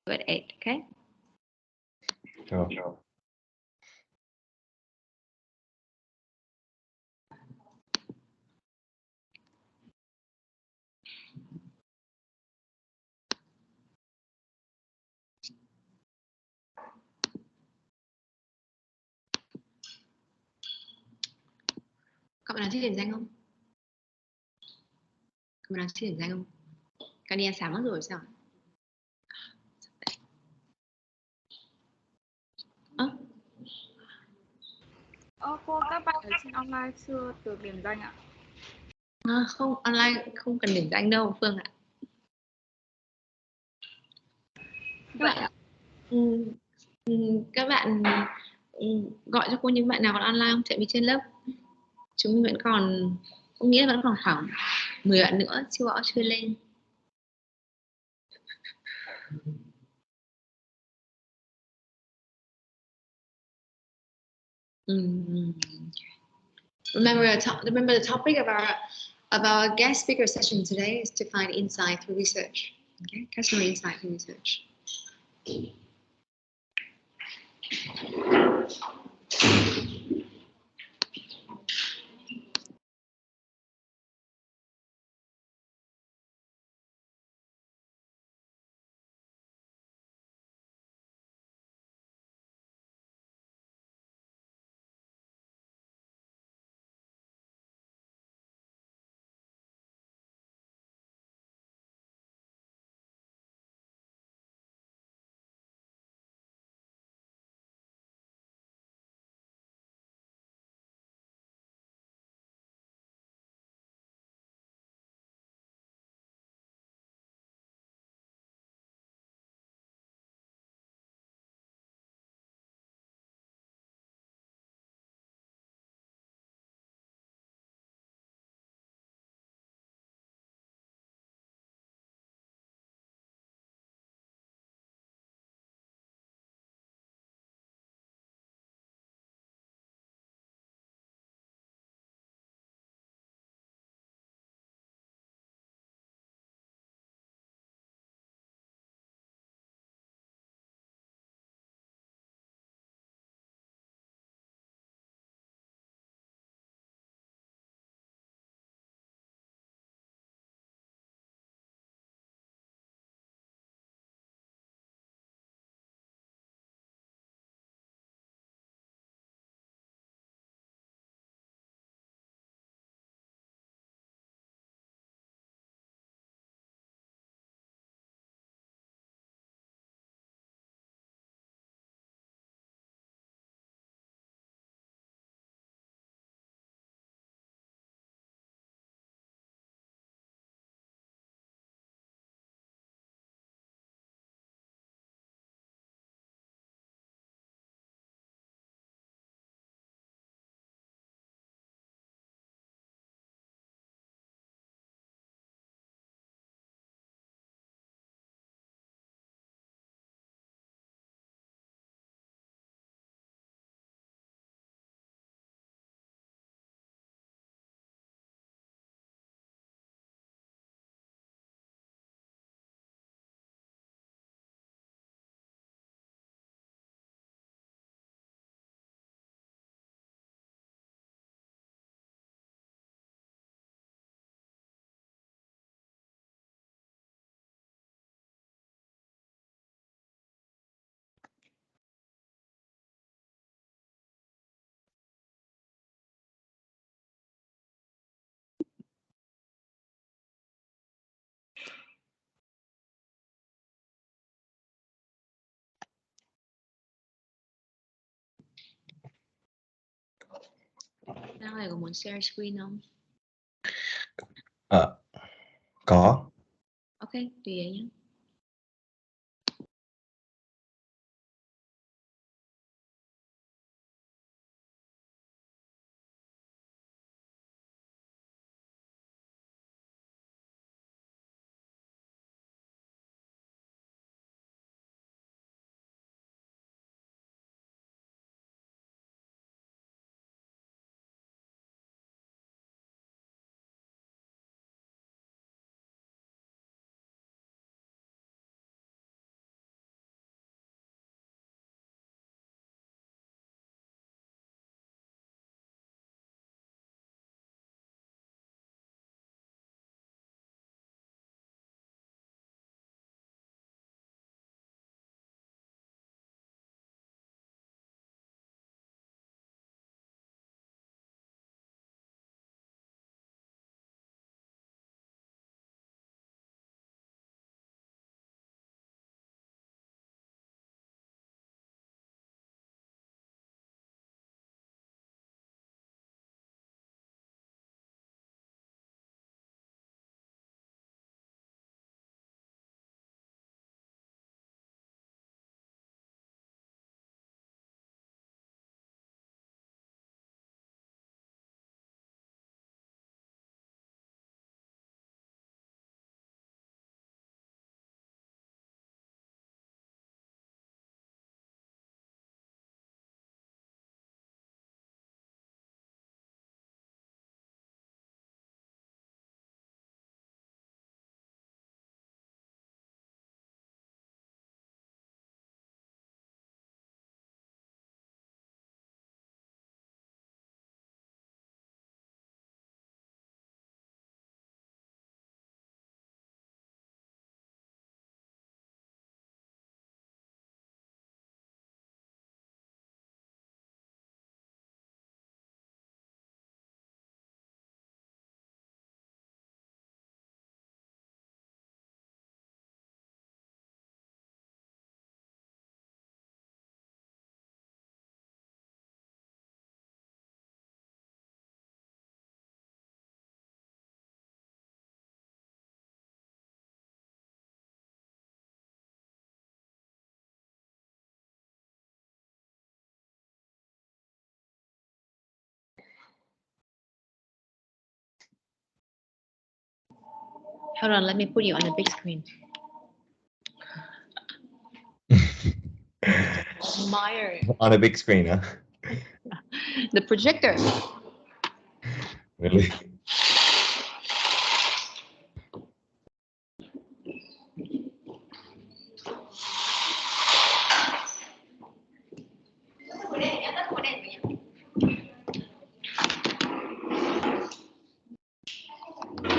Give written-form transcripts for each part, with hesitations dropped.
at 8, okay? Sure. Các bạn nào thích điểm danh không? Các bạn nào thích điểm danh không? Các đi ăn sáng mất rồi sao? Cô, các bạn ở trên online chưa được điểm danh ạ? Không, online không cần điểm danh đâu Phương ạ. Vậy ạ. Các bạn gọi cho cô những bạn nào còn online không? Tại vì trên lớp chúng mình vẫn còn, tôi nghĩ là vẫn còn khoảng 10 bạn nữa chưa lên. Remember the topic of our guest speaker session today is to find insight through research. Okay, customer insight through research. Nào này có muốn share screen không? Có. Ok, tùy ấy nhé. Hold on, let me put you on the big screen. Meyer. On a big screen, huh? The projector. Really?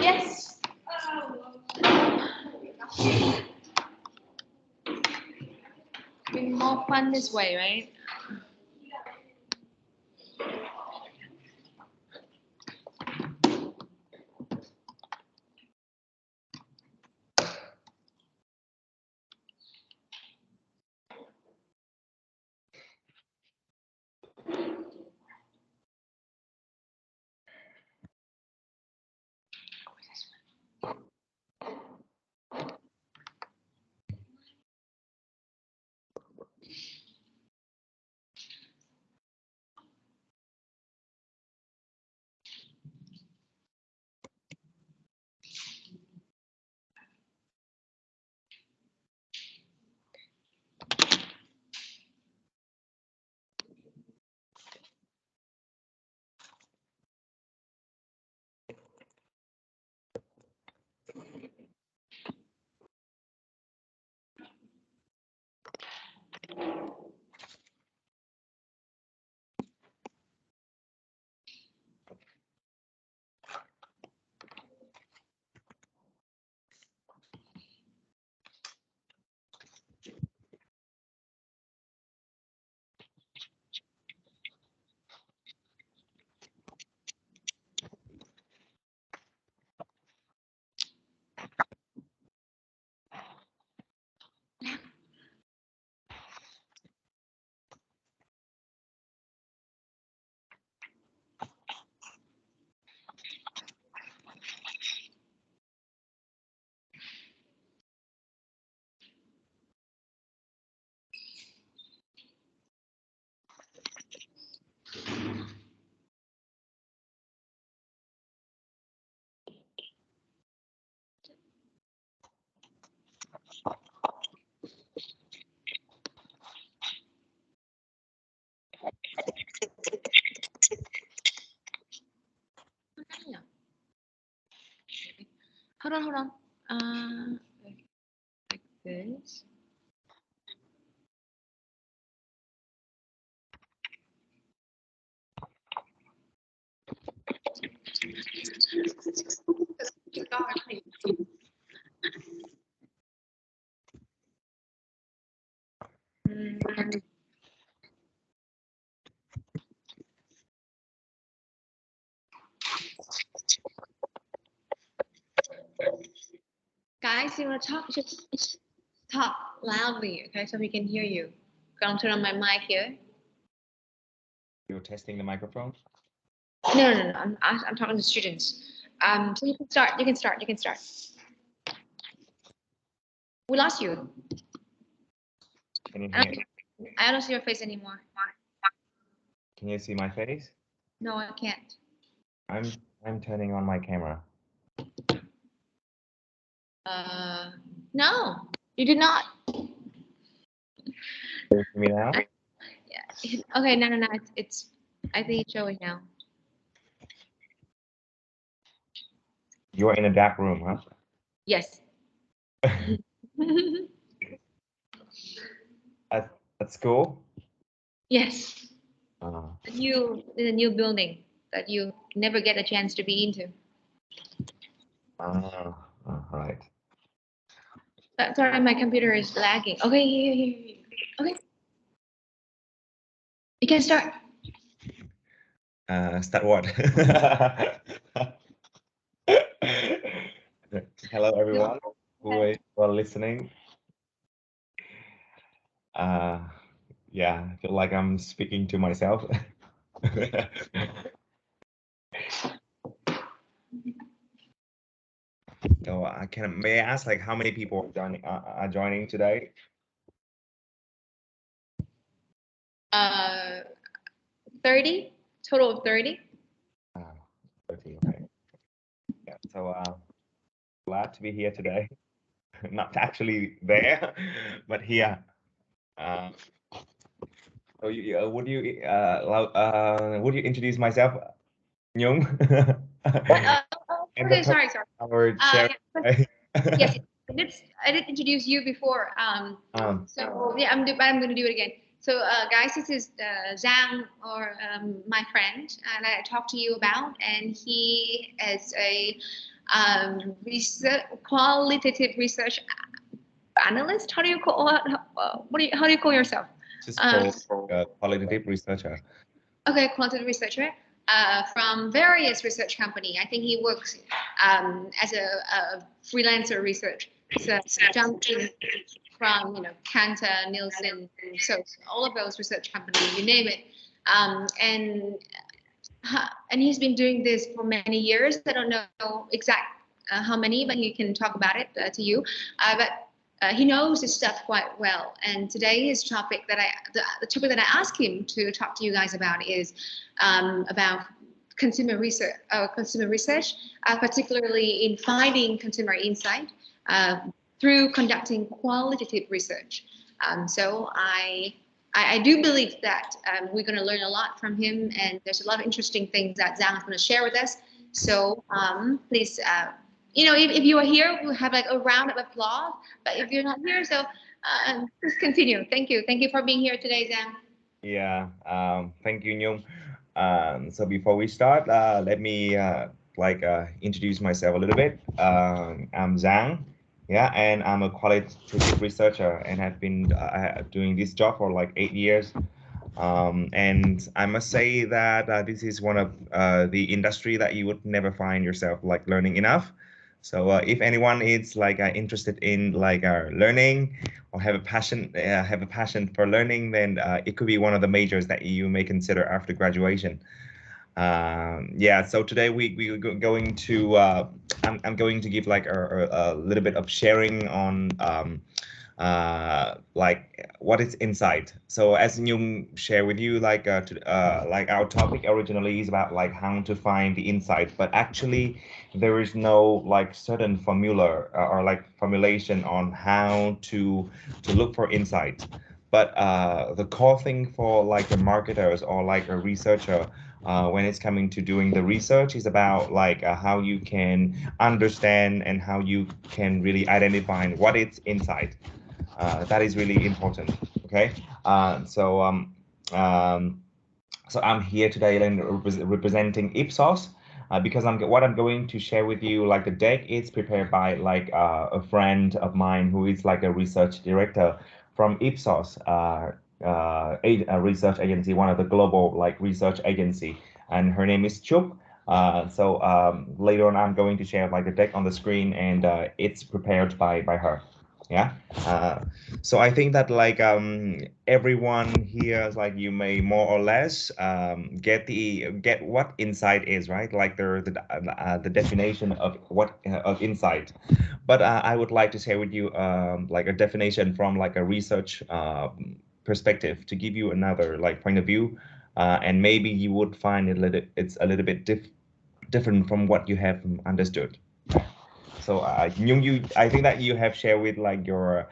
Yes. Be more fun this way, right? Hold on. Like this. Guys, you want to talk? Just talk loudly, okay, so we can hear you. Gonna turn on my mic here. You're testing the microphone? No. I'm talking to students. So you can start. You can start. We lost you. Can you I hear? don't see your face anymore. Can you see my face? No, I can't. I'm turning on my camera. No, you did not. Can you see me now? Yeah. Okay, no. It's. I think it's showing now. You're in a dark room, huh? Yes. At school? Yes. Uh, The new building that you never get a chance to be into. right. Sorry, my computer is lagging. Okay, here. Okay. You can start. Start what? Hello, everyone who are listening. Yeah, I feel like I'm speaking to myself. So may I ask, like, how many people are joining today? 30, total of 30. 30, okay. Yeah. So glad to be here today. Not actually there, but here. Uh, would you introduce myself, Nhung? And the Okay, sorry. our Uh, chair. yes, I did introduce you before. So yeah, I'm going to do it again. So guys, this is Zhang, or my friend, and I talked to you about, and he is a qualitative research analyst. How do you call how do you call yourself? Just called qualitative researcher. Okay, qualitative researcher from various research company. I think he works as a freelancer research. So jumping from Kantar, Nielsen, so all of those research companies, you name it, and he's been doing this for many years. I don't know exact how many, but he can talk about it to you. But he knows his stuff quite well. And today his topic the topic that I asked him to talk to you guys about is about consumer research, particularly in finding consumer insight through conducting qualitative research. So I do believe that we're going to learn a lot from him, and there's a lot of interesting things that Zhang is going to share with us. So please, if you are here, we'll have like a round of applause. But if you're not here, so please continue. Thank you. Thank you for being here today, Zhang. Yeah, thank you, Nhung. So before we start, let me introduce myself a little bit. I'm Zhang, yeah, and I'm a qualitative researcher, and have been doing this job for like 8 years. And I must say that this is one of the industry that you would never find yourself like learning enough. So if anyone is like interested in like learning or have a passion for learning, then it could be one of the majors that you may consider after graduation. Yeah, so today we going to I'm going to give like a little bit of sharing on like what is insight. So as Nhung share with you, like like our topic originally is about like how to find the insight, but actually there is no like certain formula or like formulation on how to look for insight. But the core thing for like the marketers or like a researcher when it's coming to doing the research is about like how you can understand and how you can really identify what is insight. That is really important. Okay, so I'm here today and representing Ipsos. Because what I'm going to share with you, like the deck is prepared by like a friend of mine who is like a research director from Ipsos, a research agency, one of the global like research agency, and her name is Chup. Later on, I'm going to share like the deck on the screen, and it's prepared by her. Yeah. So I think that like everyone here is like you may more or less get what insight is, right? Like the definition of what of insight. But I would like to share with you like a definition from like a research perspective to give you another like point of view, and maybe you would find it's a little bit different from what you have understood. So I think that you have shared with like your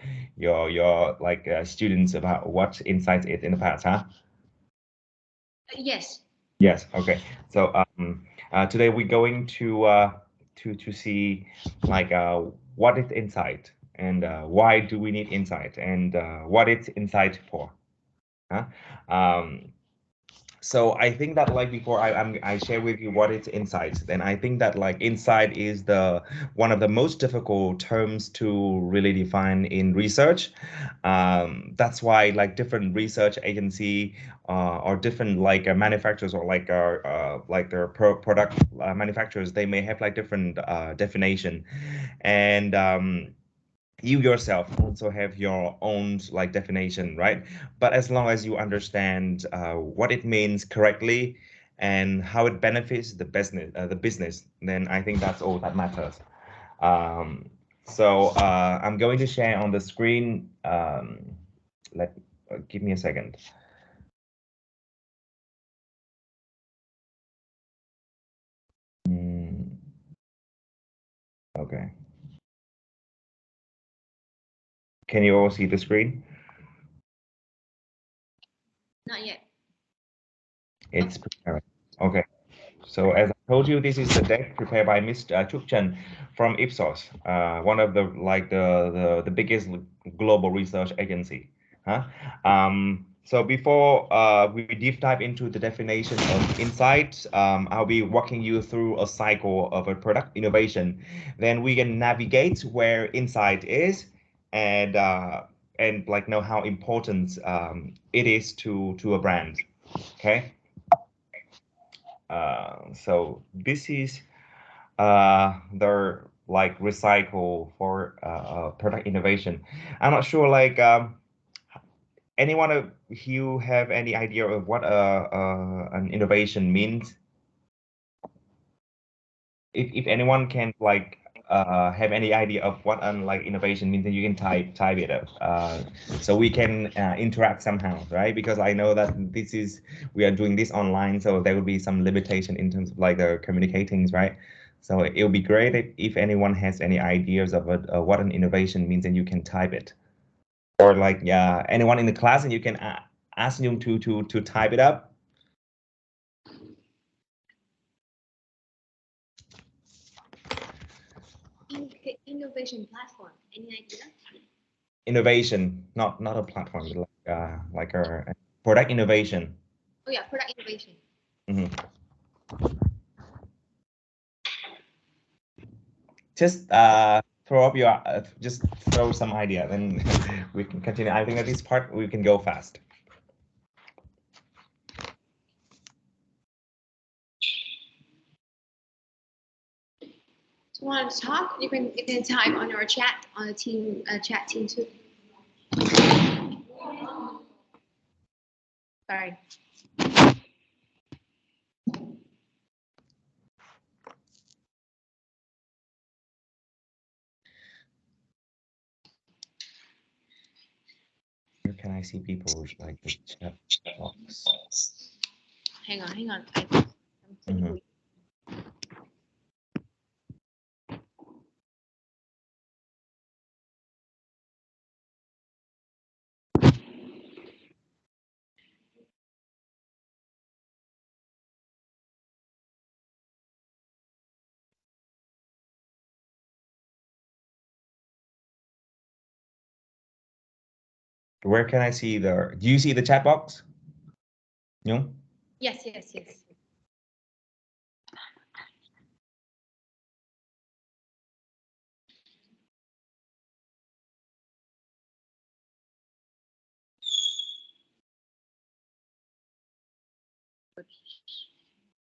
like students about what insight is in the past, huh? Yes. Yes. Okay. So today we're going to see like what is insight and why do we need insight and what it's insight for, huh? Um, so I think that like before I share with you what is insight, then I think that like insight is the one of the most difficult terms to really define in research. That's why like different research agency or different like manufacturers or like their product manufacturers, they may have like different definition, and you yourself also have your own like definition, right? But as long as you understand what it means correctly and how it benefits the business, then I think that's all that matters. I'm going to share on the screen. Let Give me a second. Mm, okay. Can you all see the screen? Not yet. It's prepared. Okay. So as I told you, this is the deck prepared by Mr. Chuk Chen from Ipsos, one of the biggest global research agency. Huh? So before we deep dive into the definition of insight, I'll be walking you through a cycle of a product innovation. Then we can navigate where insight is and like know how important it is to a brand. Okay. So this is the like recycle for product innovation. I'm not sure like anyone of you have any idea of what an innovation means? If anyone can like have any idea of what like innovation means, then you can type it up so we can interact somehow, right? Because I know that we are doing this online, so there will be some limitation in terms of like the communicating, right? So it would be great if anyone has any ideas of what an innovation means, and you can type it, or like anyone in the class, and you can ask them to type it up. Innovation platform. Any idea? Innovation, not a platform, like a product innovation. Oh yeah, product innovation. Mm-hmm. Just throw up your just throw some idea, then we can continue. I think at this part we can go fast. So want to talk? You can type on our chat on the team chat team too. Sorry. Where can I see people like the chat box? Hang on. Mm-hmm. Where can I see do you see the chat box? No? Yes.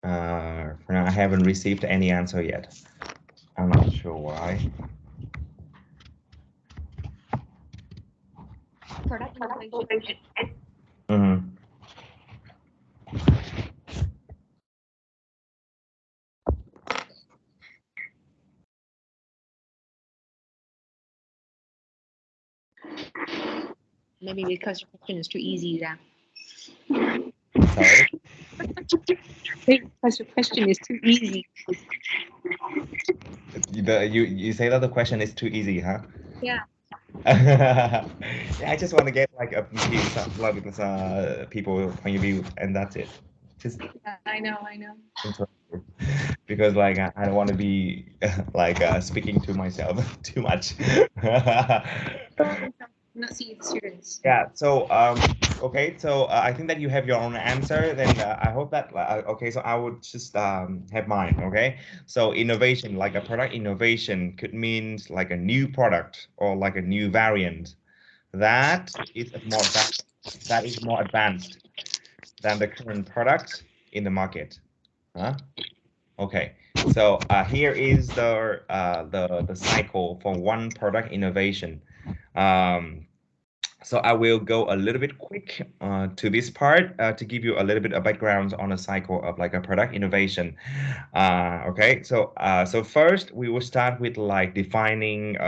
For now, I haven't received any answer yet. I'm not sure why. Product innovation. Mm-hmm. Maybe because your question is too easy, yeah. Sorry. Because your question is too easy. You say that the question is too easy, huh? Yeah. Yeah, I just want to get like a piece of like people point of view, and that's it. Just I know. because like I don't want to be like speaking to myself too much. Not see the students. Yeah. So okay. So I think that you have your own answer. Then I hope that okay. So I would just have mine. Okay. So innovation, like a product innovation, could mean like a new product or like a new variant that is more advanced than the current product in the market. Huh? Okay. So here is the cycle for one product innovation. So I will go a little bit quick to this part to give you a little bit of background on a cycle of like a product innovation. Okay, so first we will start with like defining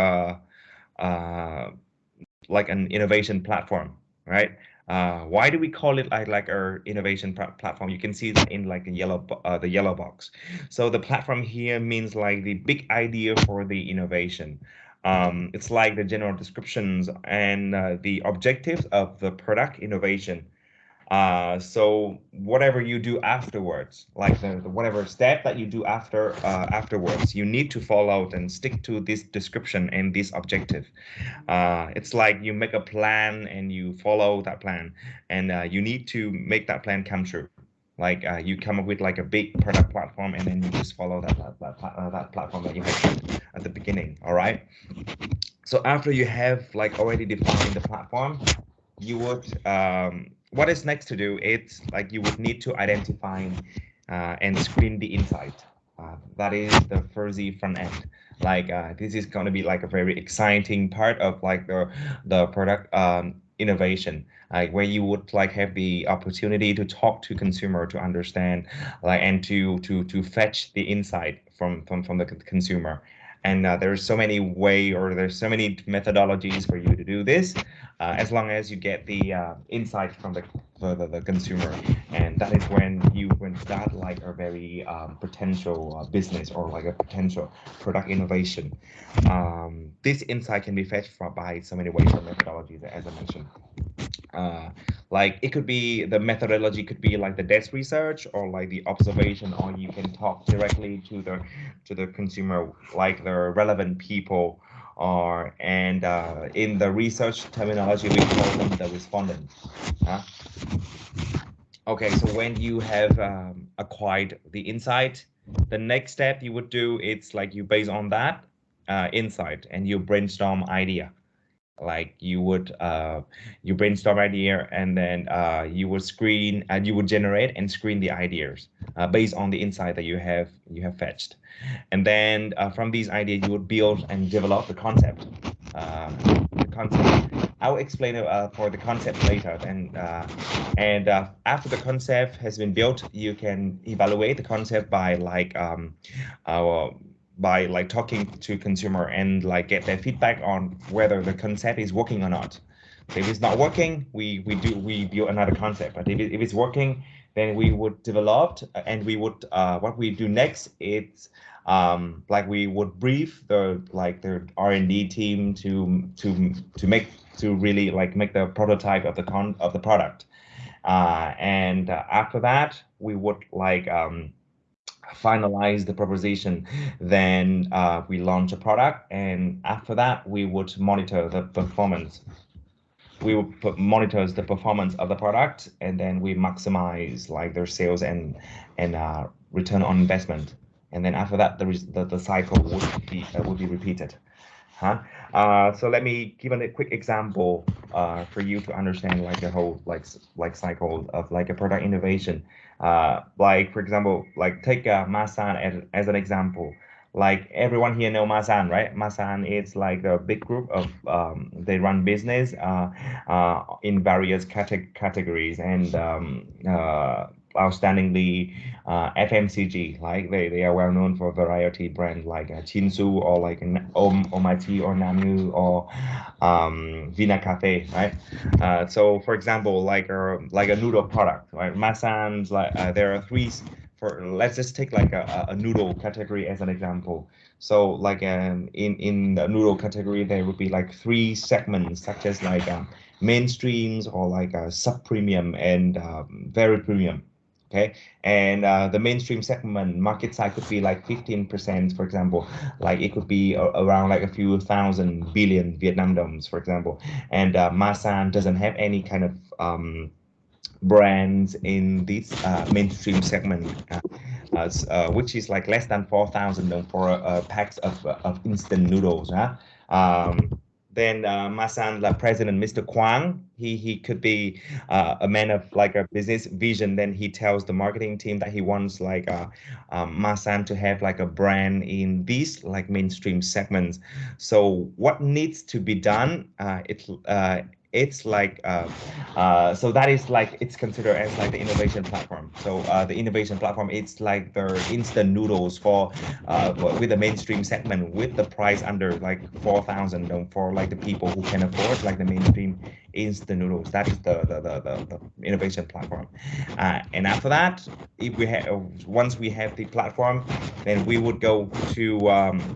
like an innovation platform, right? Why do we call it like our innovation platform? You can see that in like the yellow box. So the platform here means like the big idea for the innovation. It's like the general descriptions and the objectives of the product innovation. So whatever you do afterwards, like the whatever step that you do afterwards, you need to follow and stick to this description and this objective. It's like you make a plan and you follow that plan, and you need to make that plan come true. Like you come up with like a big product platform, and then you just follow that platform that you had at the beginning. All right. So after you have like already defined the platform, you would what is next to do? It's like you would need to identify and screen the insight. That is the fuzzy front end. Like this is going to be like a very exciting part of like the product innovation, like where you would like have the opportunity to talk to consumer to understand, like, and to fetch the insight from the consumer. And there's so many there's so many methodologies for you to do this, as long as you get the insight from the consumer. And that is when you start like a very potential business or like a potential product innovation. This insight can be fetched by so many ways or methodologies, as I mentioned. Like it could be the methodology could be like the desk research or like the observation, or you can talk directly to the consumer, like the relevant people, or and in the research terminology we call them the respondents. Okay, so when you have acquired the insight, the next step you would do, it's like you base on that insight and you brainstorm idea. Like you would you brainstorm idea, and then you would screen and you would generate and screen the ideas based on the insight that you have fetched. And then from these ideas you would build and develop the concept. I'll explain for the concept later. And after the concept has been built, you can evaluate the concept by like talking to consumer and like get their feedback on whether the concept is working or not. So if it's not working, we build another concept. But if it's working, then we would develop, and we would what we do next is like we would brief the R&D team to really like make the prototype of the product. And after that, we would like finalize the proposition. Then we launch a product, and after that we would monitor the performance. We would monitor the performance of the product, and then we maximize like their sales and return on investment. And then after that, the cycle would be repeated. So let me give a quick example for you to understand like the whole like cycle of like a product innovation. Like for example, like take Masan as an example. Like everyone here know Masan, right? Masan is like a big group of they run business in various categories, and outstandingly FMCG. Like they are well known for variety brands like Chinsu or like Almaty or Namu or Vina Cafe, right? So for example, like a noodle product, right? Masan's like there are three. Let's just take like a noodle category as an example. So like in the noodle category, there would be like three segments, such as like mainstreams or like sub premium and very premium. Okay, and the mainstream segment market size could be like 15%, for example. Like it could be around like a few thousand billion Vietnam dollars, for example. And Masan doesn't have any kind of brands in this mainstream segment, which is like less than 4,000 for a pack of instant noodles. Then Masan, the president, Mr. Kwang, he could be a man of like a business vision. Then he tells the marketing team that he wants like Masan to have like a brand in these like mainstream segments. So what needs to be done? It's like so that is like it's considered as like the innovation platform. So the innovation platform, it's like the instant noodles for with the mainstream segment with the price under like 4,000 for like the people who can afford like the mainstream instant noodles. That is the innovation platform. And after that, if we have once we have the platform, then we would go to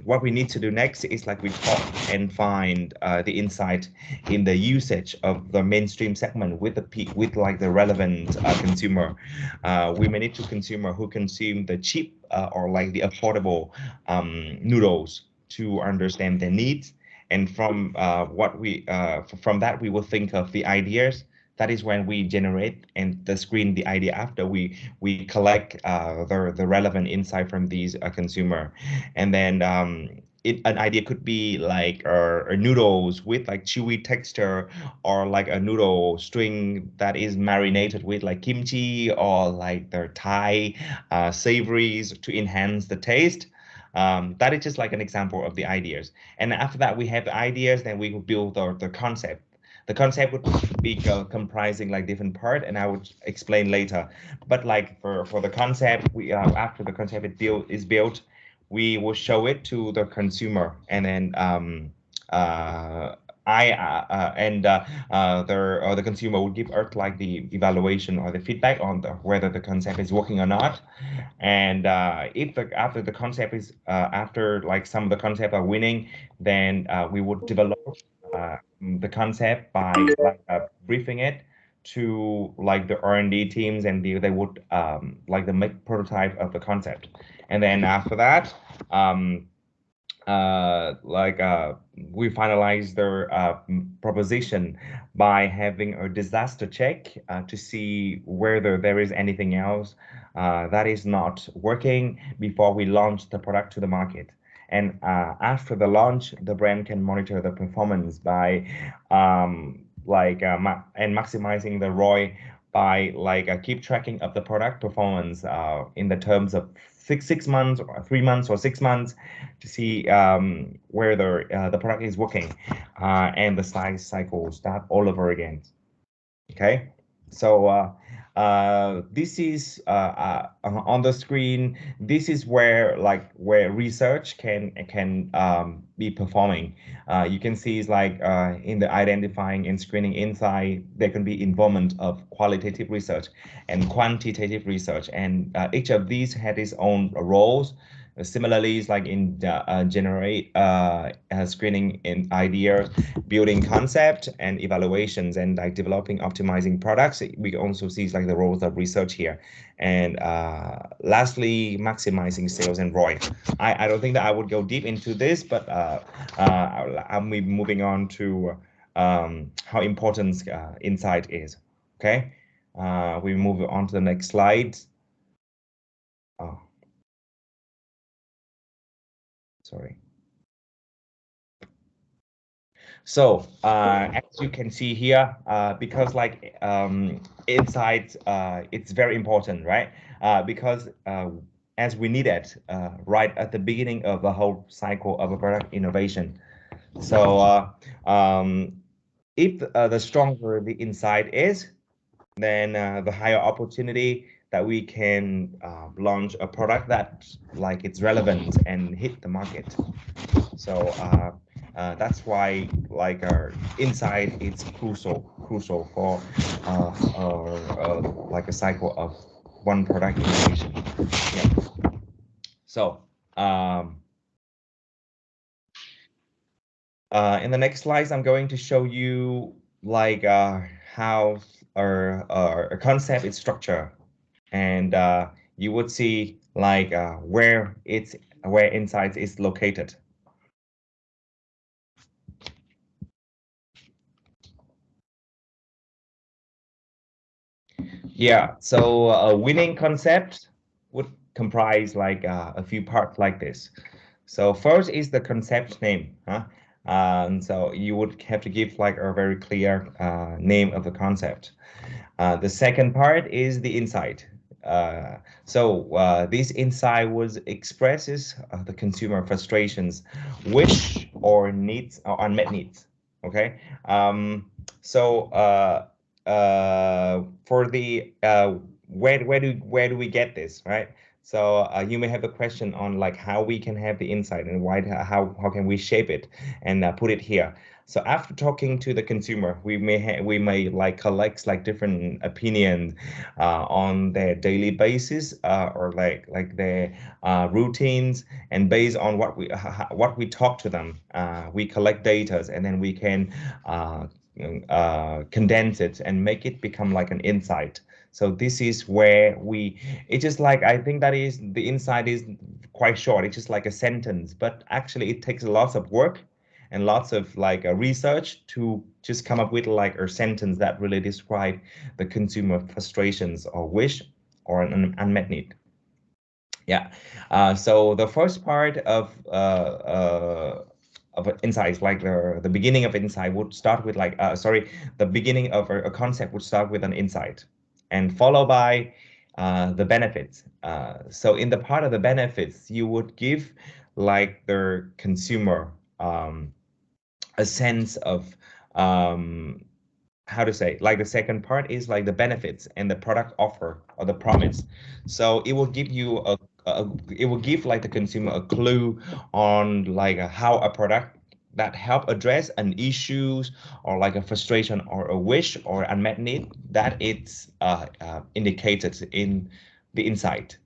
what we need to do next is like we talk and find the insight in the usage of the mainstream segment with with like the relevant consumer. We may need to consumer who consume the cheap or like the affordable noodles to understand their needs. And from from that, we will think of the ideas. That is when we generate and screen the idea after we collect the relevant insight from these consumer. And then an idea could be like noodles with like chewy texture, or like a noodle string that is marinated with like kimchi or like their Thai savories to enhance the taste. That is just like an example of the ideas. And after that, we have the ideas, then we will build the concept. The concept would be comprising like different part, and I would explain later. But like for the concept, we after the concept is built, we will show it to the consumer, and then the consumer will give us like the evaluation or the feedback on whether the concept is working or not. And if after the concept is after like some of the concept are winning, then we would develop the concept by like briefing it to like the R&D teams, and they would like the make prototype of the concept. And then after that, we finalize their proposition by having a disaster check to see whether there is anything else that is not working before we launch the product to the market. And after the launch, the brand can monitor the performance by maximizing the ROI by keep tracking of the product performance in the terms of 6 months or 3 months or 6 months to see where the product is working, and the size cycle start all over again. Okay, so this is on the screen. This is where research can be performing. You can see it's like in the identifying and screening insight, there can be involvement of qualitative research and quantitative research, and each of these had its own roles. Similarly, it's like in generate screening in ideas, building concept and evaluations, and like developing, optimizing products. We also see like the roles of research here. And lastly, maximizing sales and ROI. I don't think that I would go deep into this, but I'll be moving on to how important insight is. Okay, we move on to the next slide. Sorry. So as you can see here, because like insights, it's very important, right? Because as we need it right at the beginning of the whole cycle of a product innovation. So if the stronger the insight is, then the higher opportunity that we can launch a product that like it's relevant and hit the market. So that's why like our insight is crucial for like a cycle of one product innovation. Yeah. So in the next slides, I'm going to show you like how our concept is structured, and you would see like where insights is located. Yeah, so a winning concept would comprise like a few parts like this. So first is the concept name, huh? So you would have to give like a very clear name of the concept. The second part is the insight. This insight was expresses the consumer frustrations, wish or needs or unmet needs. Okay, for the where do we get this, right? So you may have a question on like how we can have the insight and how can we shape it and put it here. So after talking to the consumer, we may like collect like different opinions on their daily basis or like their routines, and based on what we talk to them, we collect data, and then we can condense it and make it become like an insight. So this is where it's just like, I think that is, the insight is quite short. It's just like a sentence, but actually it takes lots of work and lots of like research to just come up with like a sentence that really describe the consumer frustrations or wish or an unmet need. Yeah. So the first part of insights, like the beginning of insight would start with like the beginning of a concept would start with an insight, and followed by the benefits. So in the part of the benefits, you would give like the consumer a sense of how to say, like the second part is like the benefits and the product offer or the promise. So it will give you it will give like the consumer a clue on like how a product that help address an issues or like a frustration or a wish or unmet need that it's indicated in the insight.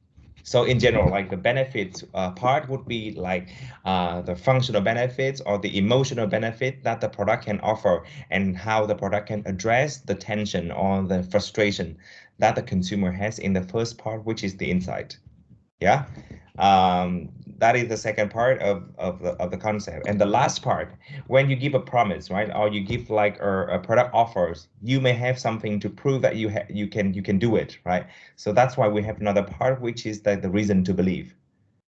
So in general, like the benefits part would be like the functional benefits or the emotional benefit that the product can offer, and how the product can address the tension or the frustration that the consumer has in the first part, which is the insight. Yeah. That is the second part of the concept. And the last part, when you give a promise, right, or you give like a product offers, you may have something to prove that you can do it, right? So that's why we have another part, which is the reason to believe.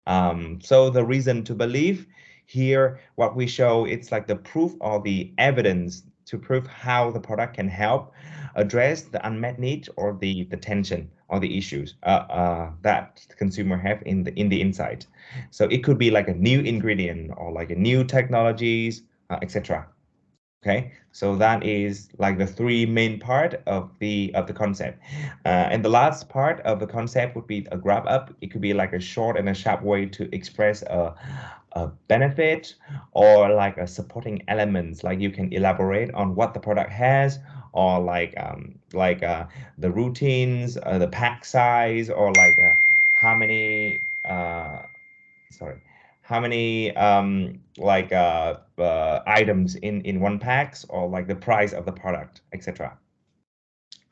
So the reason to believe here, what we show, it's like the proof or the evidence to prove how the product can help address the unmet need or the tension or the issues that the consumer have in the insight. So it could be like a new ingredient or like a new technologies, etc. Okay, so that is like the three main part of the concept, and the last part of the concept would be a grab up. It could be like a short and a sharp way to express a benefit or like a supporting elements. Like you can elaborate on what the product has, or like the routines, the pack size, or like how many sorry, how many items in one packs, or like the price of the product, etc.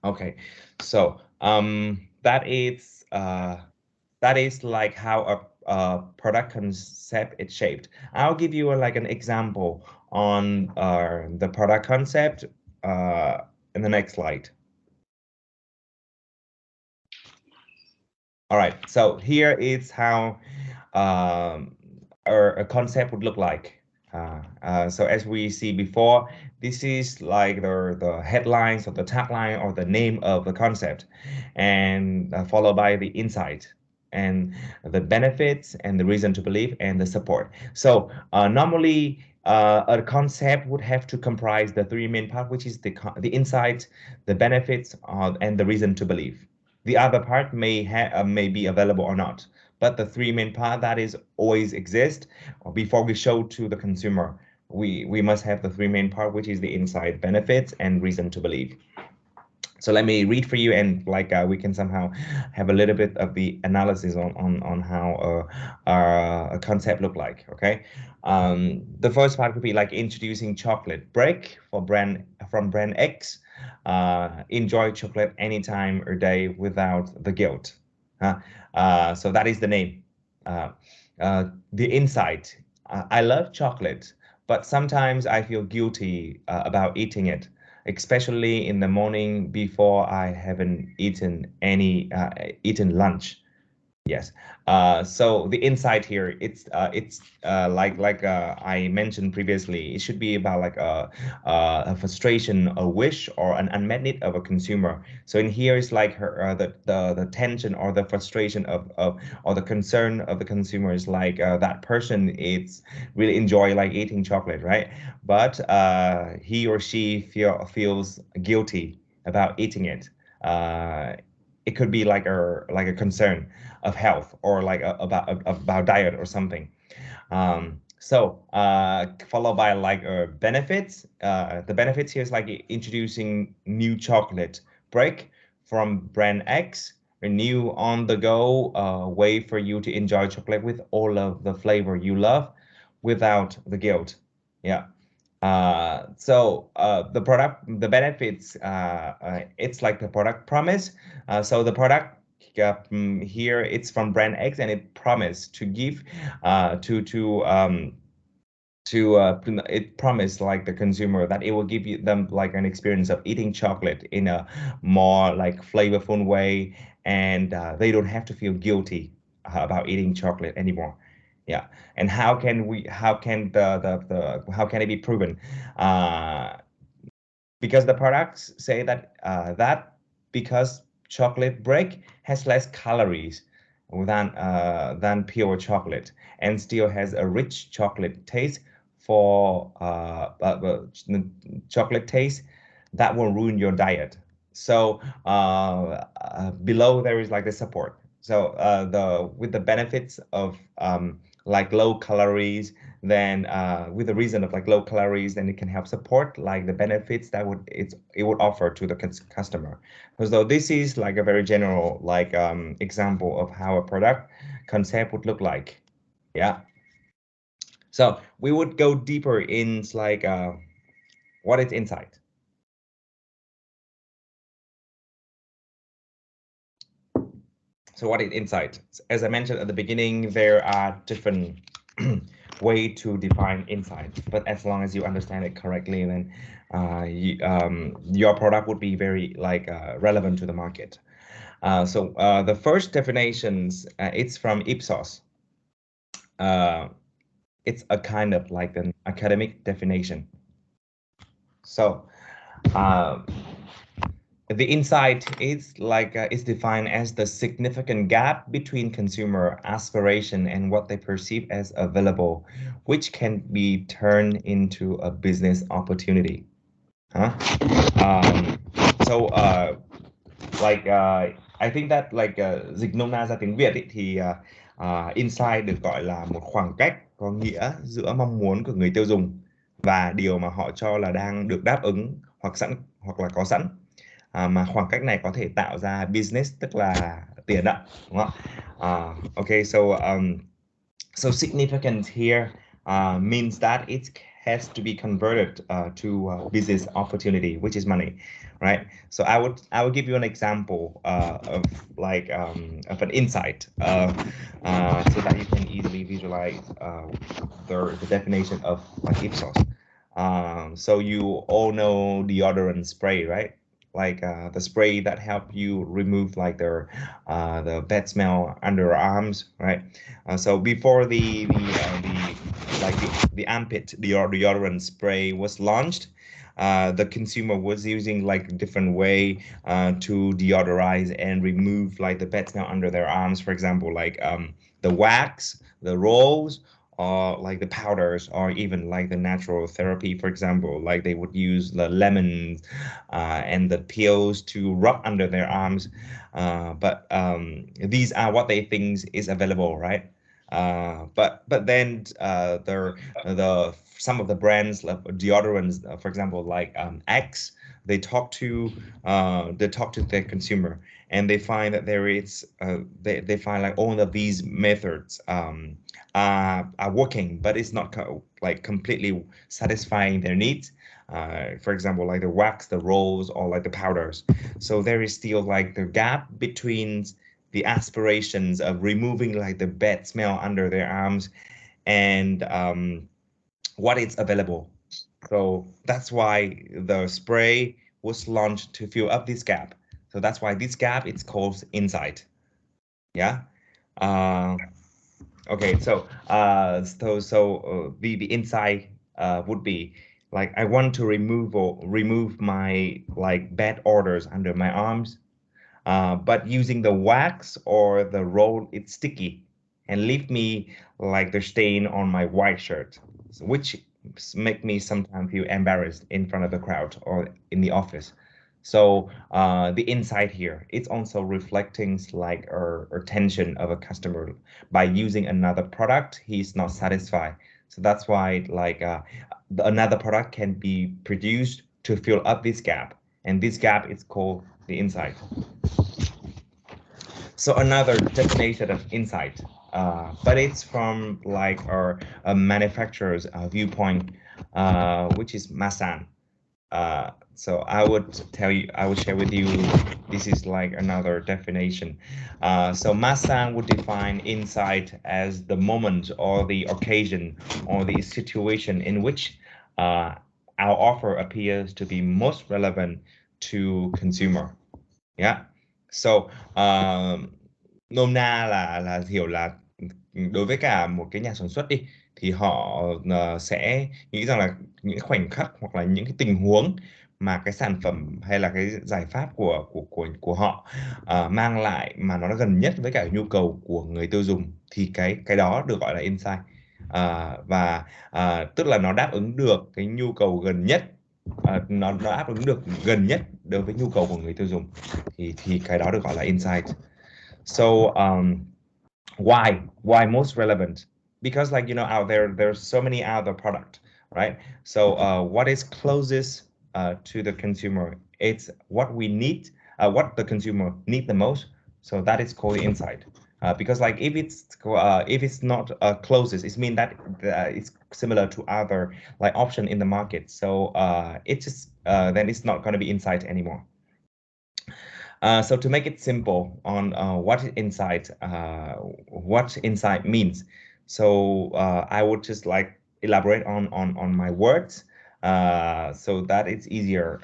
Okay, so that is like how a product concept is shaped. I'll give you like an example on the product concept in the next slide. All right, so here is how a concept would look like. So as we see before, this is like the headlines or the tagline or the name of the concept, and followed by the insight and the benefits and the reason to believe and the support. So normally a concept would have to comprise the three main parts, which is the insight, the benefits, and the reason to believe. The other part may be available or not, but the three main part that is always exist before we show to the consumer. We must have the three main part, which is the insight, benefits, and reason to believe. So let me read for you, and like we can somehow have a little bit of the analysis on how a concept look like. Okay, the first part would be like introducing chocolate break from brand X. Enjoy chocolate anytime or day without the guilt. So that is the name. The insight. I love chocolate, but sometimes I feel guilty about eating it, especially in the morning before I haven't eaten lunch. Yes. So the insight here, it's like I mentioned previously, it should be about like a frustration, a wish, or an unmet need of a consumer. So in here is like her the tension or the frustration of or the concern of the consumer is like that person is really enjoy like eating chocolate, right? But he or she feels guilty about eating it. It could be like a concern of health, or like about diet or something. So followed by like benefits. The benefits here is like introducing new chocolate break from brand X, a new on-the-go way for you to enjoy chocolate with all of the flavor you love without the guilt. Yeah. The benefits, it's like the product promise. So the product here, it's from brand X, and it promised to give it promised like the consumer that it will give them like an experience of eating chocolate in a more like flavorful way, and they don't have to feel guilty about eating chocolate anymore. Yeah. And how can how can it be proven? Because the products say that because chocolate break has less calories than pure chocolate, and still has a rich chocolate taste for chocolate taste that will ruin your diet. So below there is like the support. So the with the benefits of like low calories, then with the reason of like low calories, then it can help support like the benefits that it would offer to the customer. So this is like a very general like example of how a product concept would look like. Yeah. So we would go deeper in like what is inside. So what is insight? As I mentioned at the beginning, there are different way to define insight, but as long as you understand it correctly, then your product would be very like relevant to the market. So the first definitions, it's from Ipsos. It's a kind of like an academic definition. So the insight is like is defined as the significant gap between consumer aspiration and what they perceive as available, which can be turned into a business opportunity. Huh? So I think that like dịch nôm na ra tiếng Việt ý, thì insight được gọi là một khoảng cách có nghĩa giữa mong muốn của người tiêu dùng và điều mà họ cho là đang được đáp ứng hoặc là có sẵn. Mà khoảng cách này có thể tạo ra business, tức là tiền ạ, đúng không ạ? Okay, so significant here means that it has to be converted to business opportunity, which is money, right? So I would give you an example of like of an insight so that you can easily visualize the definition of like Ipsos. So you all know deodorant spray, right? Like the spray that help you remove like the bad smell under arms, right? So before the armpit deodorant spray was launched, the consumer was using like a different way to deodorize and remove like the bad smell under their arms. For example, like the wax, the rolls, or like the powders, or even like the natural therapy. For example, like they would use the lemons and the peels to rub under their arms. But these are what they think is available, right? But then some of the brands like deodorants, for example, like X, they talk to their consumer, and they find that they find like all of these methods are working, but it's not like completely satisfying their needs. For example, like the wax, the rolls, or like the powders. So there is still like the gap between the aspirations of removing like the bad smell under their arms and what is available. So that's why the spray was launched to fill up this gap. So that's why this gap it's called insight. Yeah. Okay. So the insight would be like I want to remove my like bad odors under my arms. But using the wax or the roll, it's sticky and leave me like the stain on my white shirt, which make me sometimes feel embarrassed in front of the crowd or in the office. So the insight here, it's also reflecting like a tension of a customer by using another product, he's not satisfied. So that's why like another product can be produced to fill up this gap, and this gap is called the insight. So another definition of insight, but it's from like our manufacturer's viewpoint, which is Masan. So I would share with you, this is like another definition. So Masan would define insight as the moment or the occasion or the situation in which our offer appears to be most relevant to consumer. Yeah. So nôm na là hiểu là đối với cả một cái nhà sản xuất đi, thì họ sẽ nghĩ rằng là những khoảnh khắc hoặc là những cái tình huống mà cái sản phẩm hay là cái giải pháp của họ mang lại mà nó gần nhất với cả nhu cầu của người tiêu dùng, thì cái đó được gọi là insight. Và tức là nó đáp ứng được cái nhu cầu gần nhất, nó đáp ứng được gần nhất đối với nhu cầu của người tiêu dùng, thì cái đó được gọi là insight. So why most relevant? Because like, you know, out there's so many other product, right? So what is closest to the consumer? It's what we need, what the consumer need the most. So that is called the insight. Because like if it's not closest, it means that it's similar to other like option in the market. So it's just then it's not going to be insight anymore. So to make it simple on what insight means, so I would just like elaborate on my words so that it's easier.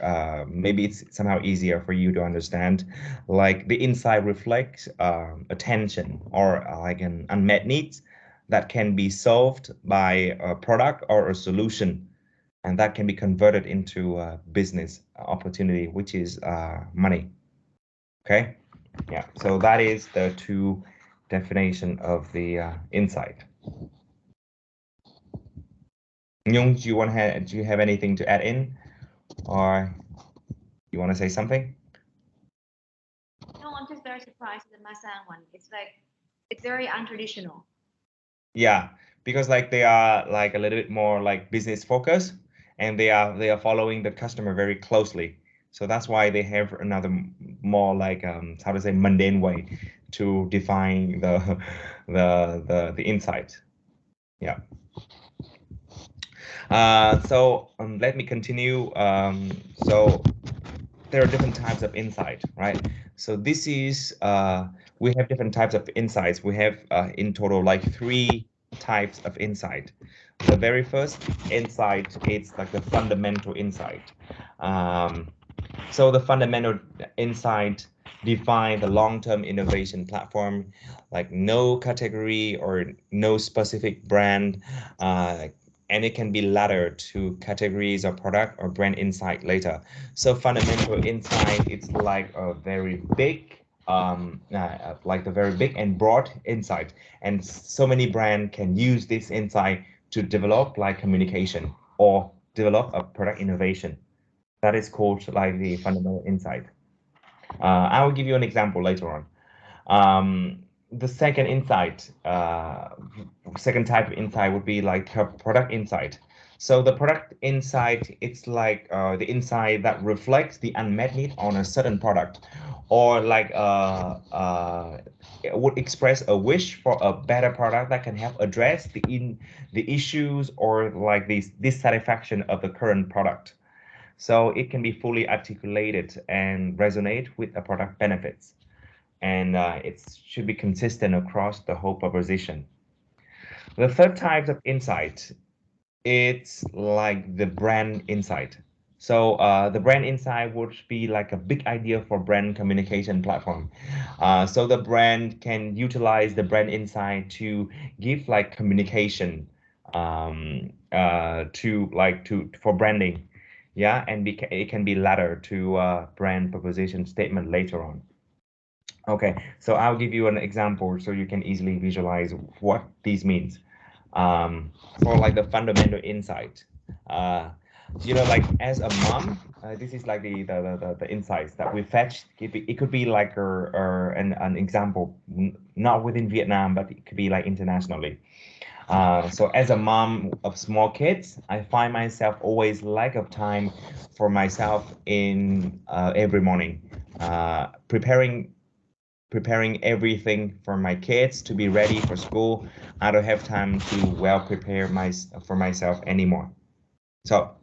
Maybe it's somehow easier for you to understand. Like the insight reflects attention or like an unmet needs that can be solved by a product or a solution, and that can be converted into a business opportunity, which is money. Okay, yeah, so that is the two definition of the insight. Nhung, do you have anything to add in, or you want to say something? No, I'm just very surprised at the Masan one. It's very untraditional. Yeah, because like they are like a little bit more like business focused, and they are following the customer very closely. So that's why they have another more like how to say mundane way to define the insight. Yeah. So let me continue. So there are different types of insight, right? So this is we have different types of insights. We have in total like 3 types of insight. The very first insight, it's like the fundamental insight. So the fundamental insight define the long-term innovation platform, like no category or no specific brand, and it can be laddered to categories or product or brand insight later. So fundamental insight, it's like a very big, like a very big and broad insight, and so many brands can use this insight to develop like communication or develop a product innovation. That is called like the fundamental insight. I will give you an example later on. The second insight, second type of insight would be like product insight. So the product insight, it's like the insight that reflects the unmet need on a certain product, or like it would express a wish for a better product that can help address the issues or like the dissatisfaction of the current product. So it can be fully articulated and resonate with the product benefits. And it should be consistent across the whole proposition. The third type of insight, it's like the brand insight. So the brand insight would be like a big idea for brand communication platform. So the brand can utilize the brand insight to give like communication for branding. Yeah, and it can be laddered to brand proposition statement later on. Okay, so I'll give you an example so you can easily visualize what this means. For like the fundamental insight, you know, like as a mom, this is like the insights that we fetch. It could be like an example, not within Vietnam, but it could be like internationally. So as a mom of small kids, I find myself always lack of time for myself in every morning, preparing everything for my kids to be ready for school. I don't have time to well prepare for myself anymore. So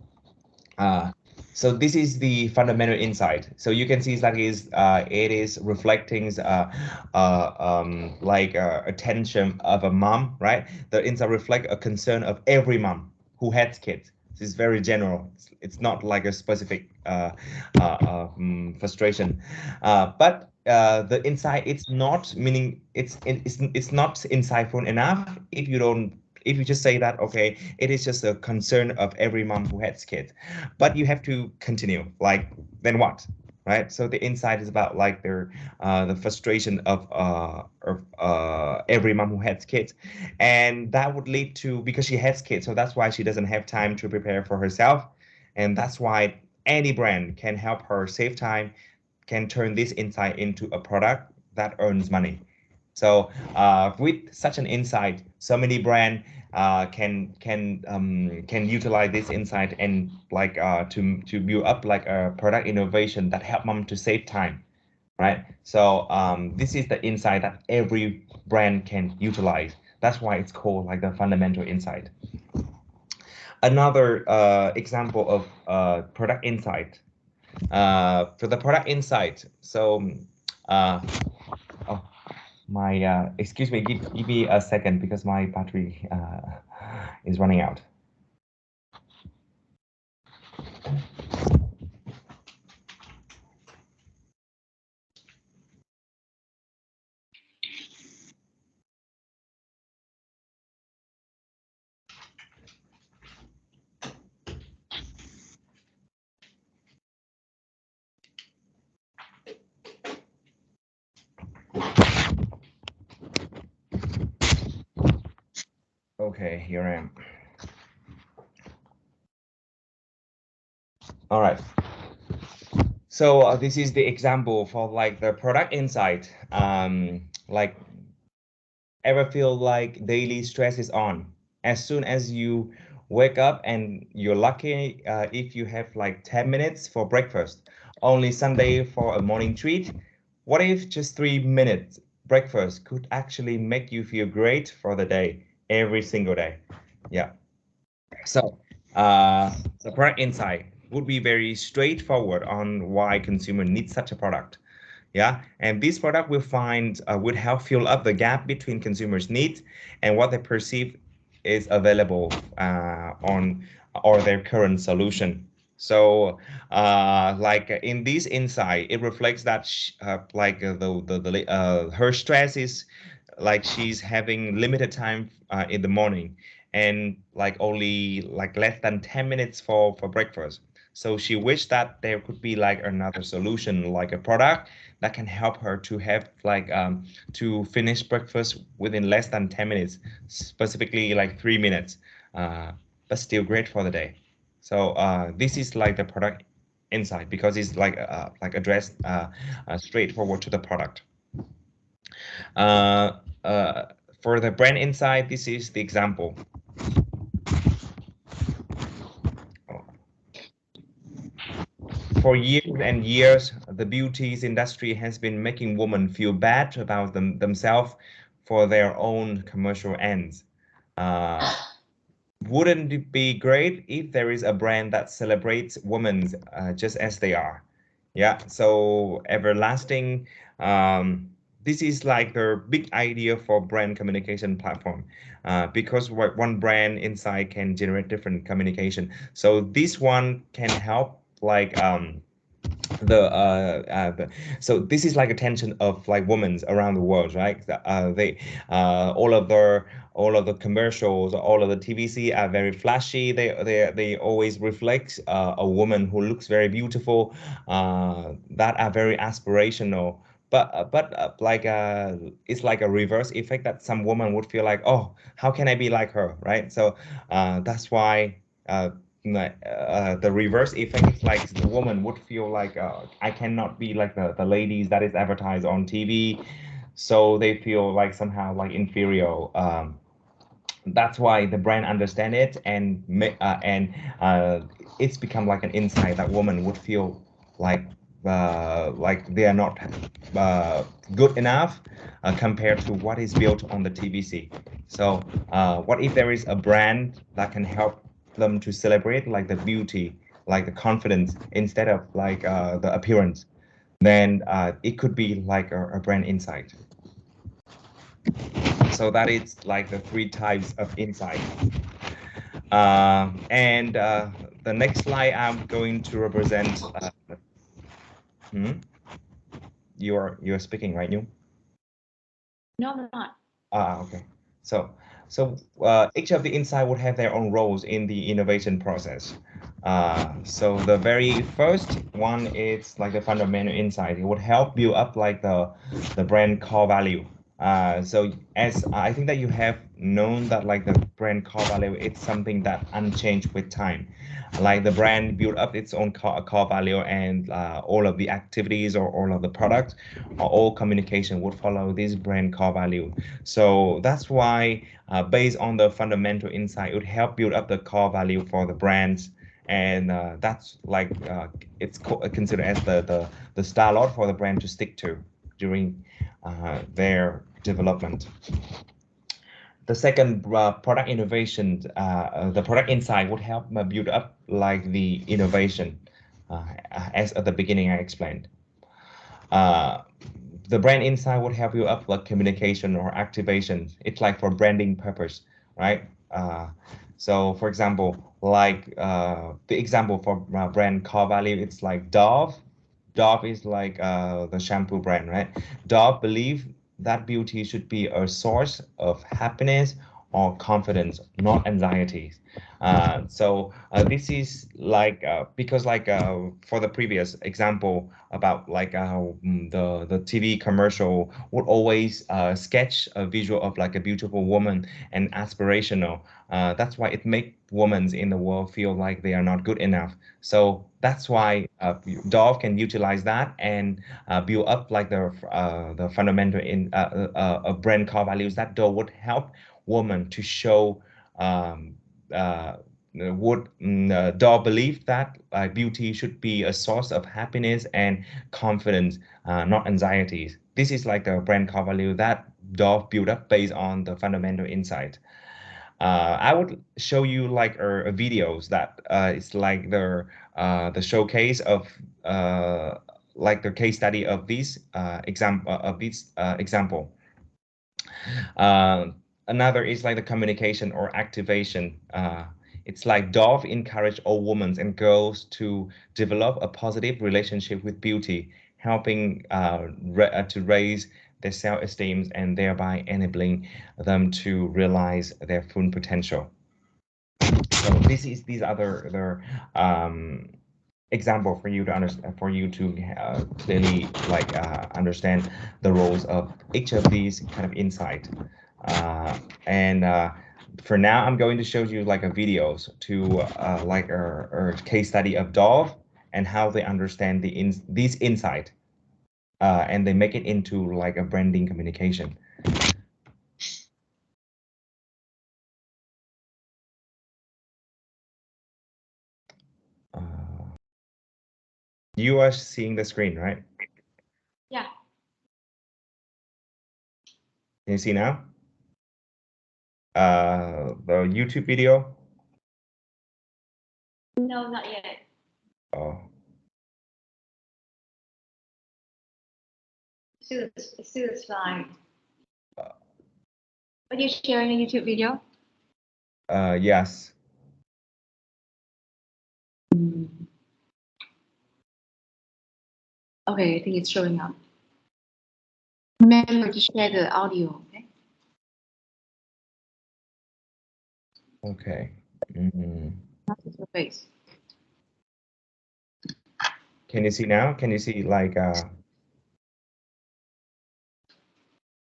uh, so this is the fundamental insight. So you can see it's like it is reflecting attention of a mom, right? The insight reflect a concern of every mom who has kids. This is very general. It's not like a specific frustration, but the insight it's not meaning it's not insightful enough if you don't if you just say that okay it is just a concern of every mom who has kids, but you have to continue like then what, right? So the insight is about like the frustration of every mom who has kids, and that would lead to because she has kids, so that's why she doesn't have time to prepare for herself, and that's why any brand can help her save time, can turn this insight into a product that earns money. So with such an insight, so many brand can utilize this insight and like to build up like a product innovation that help them to save time, right? So this is the insight that every brand can utilize. That's why it's called like the fundamental insight. Another example of product insight. For the product insight, so uh, oh, my excuse me, give me a second because my battery is running out. Okay, here I am. All right. So this is the example for like the product insight. Like ever feel like daily stress is on? As soon as you wake up and you're lucky if you have like 10 minutes for breakfast, only Sunday for a morning treat. What if just 3 minutes breakfast could actually make you feel great for the day, every single day? Yeah. So the product insight would be very straightforward on why consumer needs such a product. Yeah, and this product will find would help fill up the gap between consumers' needs and what they perceive is available on or their current solution. So, like in this insight, it reflects that her stress is like she's having limited time in the morning and like only like less than 10 minutes for breakfast. So she wished that there could be like another solution, like a product that can help her to have like to finish breakfast within less than 10 minutes, specifically like 3 minutes, but still great for the day. So this is like the product insight because it's like addressed straightforward to the product. Uh, uh, for the brand insight, this is the example. For years and years, the beauties industry has been making women feel bad about themselves for their own commercial ends. Wouldn't it be great if there is a brand that celebrates women just as they are? Yeah, so everlasting. This is like the big idea for brand communication platform because one brand inside can generate different communication. So this one can help like so this is like attention of like women around the world, right? They all of the commercials, all of the TVC are very flashy. They always reflect a woman who looks very beautiful, that are very aspirational. But it's like a reverse effect that some woman would feel like, oh, how can I be like her, right? So that's why the reverse effect is like the woman would feel like I cannot be like the ladies that is advertised on TV, so they feel like somehow like inferior that's why the brand understand it and it's become like an insight that woman would feel like they are not good enough compared to what is built on the TVC. So what if there is a brand that can help them to celebrate like the beauty, like the confidence instead of like the appearance, then it could be like a brand insight. So that is like the three types of insight. And the next slide I'm going to represent. Hmm? You're speaking, right, Nhung? No, I'm not. Okay. Each of the insight would have their own roles in the innovation process. So the very first one is like the fundamental insight. It would help build up like the brand core value. So as I think that you have known that like the brand core value, it's something that unchanged with time. Like the brand build up its own core value, and all of the activities or all of the products or all communication would follow this brand core value. So that's why based on the fundamental insight, it would help build up the core value for the brands. And that's like it's considered as the star lot for the brand to stick to during their development. The second product innovation, the product insight would help build up like the innovation, as at the beginning I explained. Uh, the brand insight would help you up like communication or activation. It's like for branding purpose, right? So for example, like the example for brand core value, it's like Dove. Dove is like the shampoo brand, right? Dove believe that beauty should be a source of happiness or confidence, not anxiety. This is like because like for the previous example about like the TV commercial would always sketch a visual of like a beautiful woman and aspirational. That's why it make women in the world feel like they are not good enough. So that's why Dove can utilize that and build up like the fundamental in brand core values that Dove would help women to show um, uh, Dove believe that beauty should be a source of happiness and confidence, not anxieties. This is like the brand core value that Dove built up based on the fundamental insight. I would show you like videos that it's like the showcase of like the case study of this example. Uh, Another is like the communication or activation. It's like Dove encourage all women and girls to develop a positive relationship with beauty, helping to raise their self-esteem and thereby enabling them to realize their full potential. So these other example for you to understand, for you to clearly like understand the roles of each of these kind of insight. And for now, I'm going to show you like a videos to like a case study of Dove and how they understand these insight, and they make it into like a branding communication. You are seeing the screen, right? Yeah. Can you see now? The YouTube video. No, not yet. Oh, Still the slide. Are you sharing a YouTube video? yes. Okay, I think it's showing up. Remember to share the audio, okay? Okay. Mhm. That's your face. Can you see now? Can you see like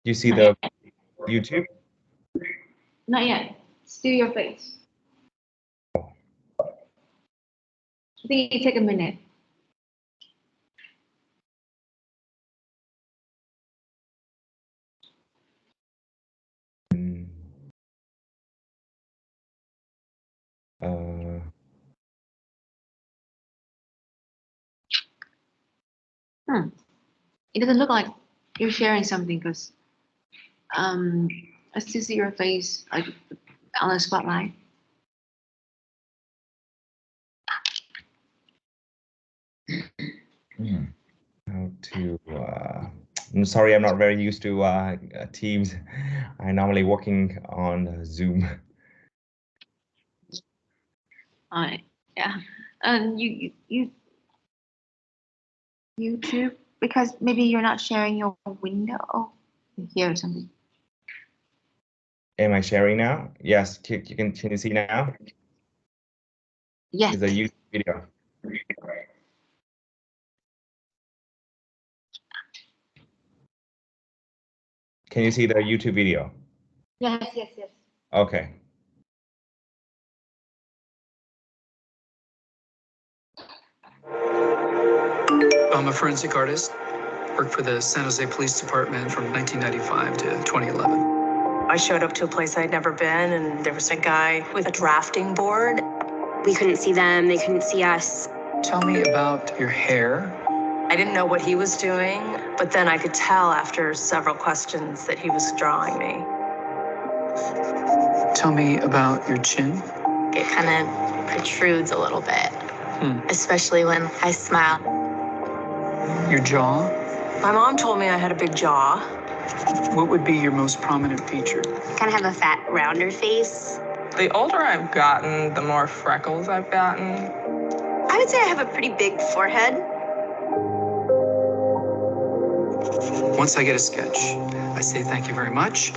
you see Not the yet. YouTube? Not yet. Still your face. I think it take a minute. Mm. It doesn't look like you're sharing something because I still see your face like on the spotlight. How to I'm sorry, I'm not very used to Teams. I'm normally working on Zoom. Yeah. YouTube, because maybe you're not sharing your window. Oh, here or something. Am I sharing now? Yes, can you see now? Yes. It's a YouTube video. Can you see the YouTube video? Yes. Okay. I'm a forensic artist. Worked for the San Jose Police Department from 1995 to 2011. I showed up to a place I'd never been, and there was a guy with a drafting board. We couldn't see them, they couldn't see us. Tell me about your hair. I didn't know what he was doing, but then I could tell after several questions that he was drawing me. Tell me about your chin. It kind of protrudes a little bit, especially when I smile. Your jaw. My mom told me I had a big jaw. What would be your most prominent feature? Kind of have a fat, rounder face. The older I've gotten, the more freckles I've gotten. I would say I have a pretty big forehead. Once I get a sketch, I say thank you very much,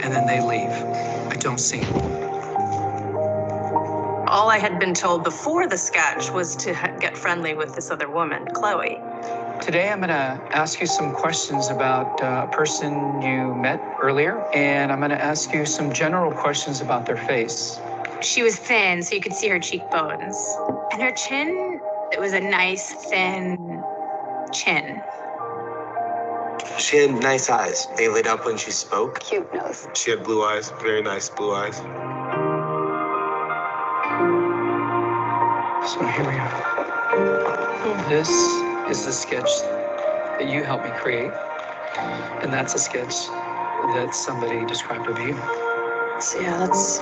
and then they leave. I don't see them. All I had been told before the sketch was to get friendly with this other woman, Chloe. Today I'm gonna ask you some questions about a person you met earlier, and I'm gonna ask you some general questions about their face. She was thin, so you could see her cheekbones. And her chin, it was a nice, thin chin. She had nice eyes. They lit up when she spoke. Cute nose. She had blue eyes, very nice blue eyes. So here we are. This is the sketch that you helped me create, and that's a sketch that somebody described of you. So yeah, that's...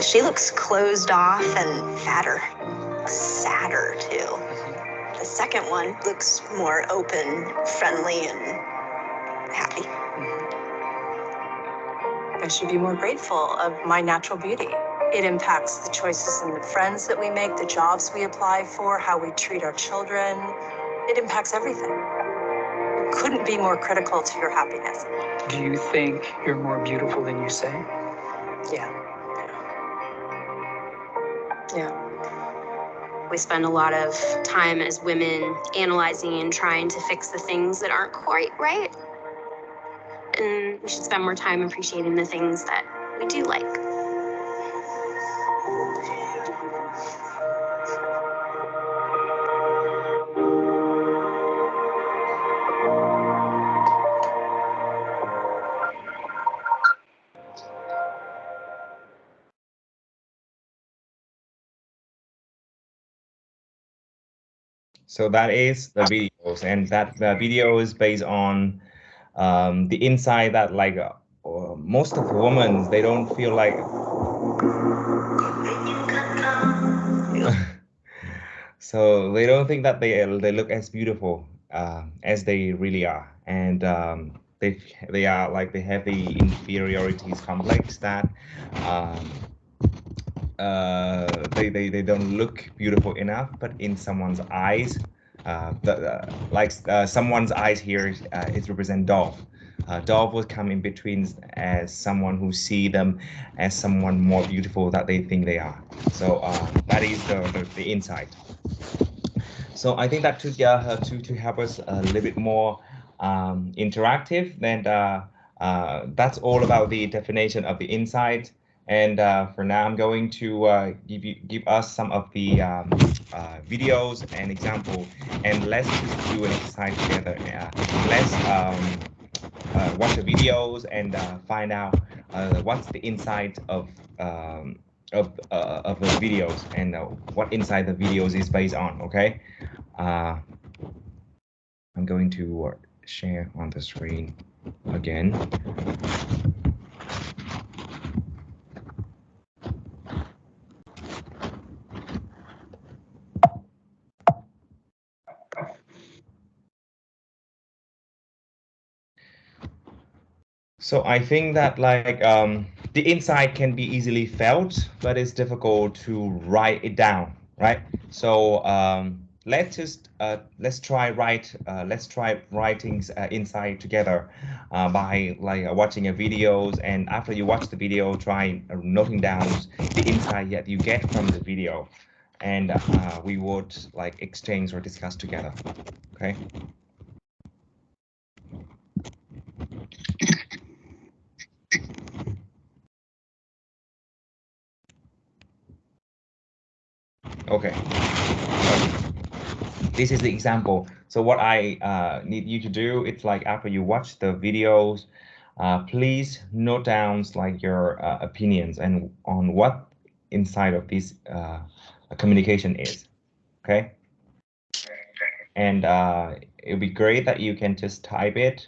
She looks closed off and fatter, sadder too. The second one looks more open, friendly, and happy. I should be more grateful of my natural beauty. It impacts the choices and the friends that we make, the jobs we apply for, how we treat our children. It impacts everything. You couldn't be more critical to your happiness. Do you think you're more beautiful than you say? Yeah. We spend a lot of time as women analyzing and trying to fix the things that aren't quite right. And we should spend more time appreciating the things that we do like. So that is the videos, and that the video is based on the insight that like most of the women, they don't feel like so they don't think that they look as beautiful as they really are, and they are like they have the inferiorities complex that they don't look beautiful enough, but in someone's eyes, someone's eyes here it represents Dolph. Dolph will come in between as someone who see them as someone more beautiful that they think they are. So that is the insight. So I think that to help us a little bit more interactive, then That's all about the definition of the insight. And for now, I'm going to give us some of the videos and example, and let's just do an exercise together. Let's watch the videos and find out what's the insight of the videos and what insight the videos is based on. Okay, I'm going to share on the screen again. So I think that like the insight can be easily felt, but it's difficult to write it down, right? So let's try writing insight together by like watching a videos, and after you watch the video, try noting down the insight that you get from the video, and we would like exchange or discuss together. Okay. Okay, so this is the example. So what I need you to do, it's like after you watch the videos, please note down like your opinions and on what inside of this communication is. Okay, and it'll be great that you can just type it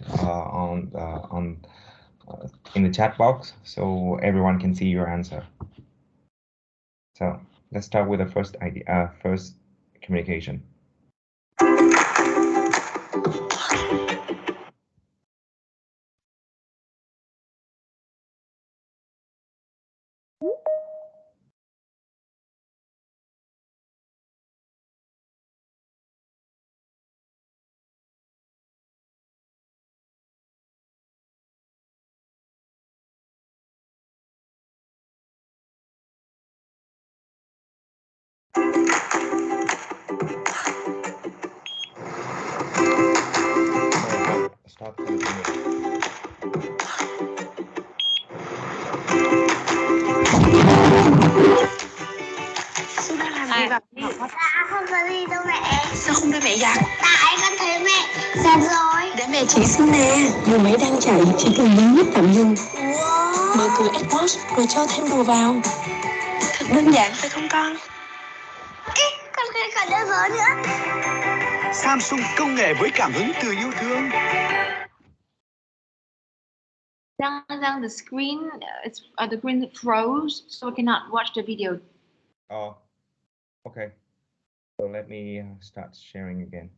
in the chat box so everyone can see your answer. So let's start with the first idea, first communication. Start from the beginning. Su đang làm gì vậy? Dạ không có gì đâu mẹ. Sao không đưa mẹ giặt? Tại con thấy mẹ giặt rồi. Để mẹ chỉ xin nè. Dù máy đang chạy, chỉ cần nhấn nút tạm dừng. Wow. Mở cửa Xbox rồi cho thêm đồ vào. Thật đơn giản phải không con? Con còn đỡ vỡ nữa. Samsung công nghệ với cảm hứng từ yêu thương. Down the screen, the screen froze, so I cannot watch the video. Oh, okay. So let me start sharing again.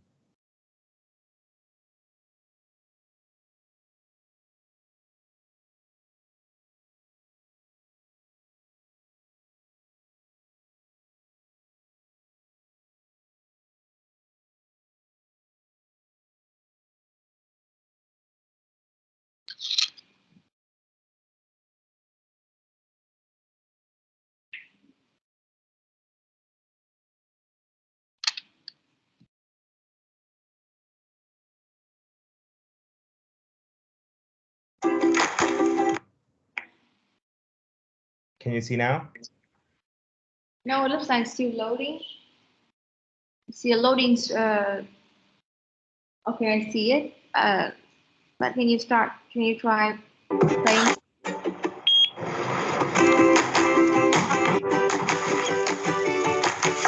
Can you see now? No, it looks like it's still loading. See a loading. Okay, I see it. But can you start? Can you try playing?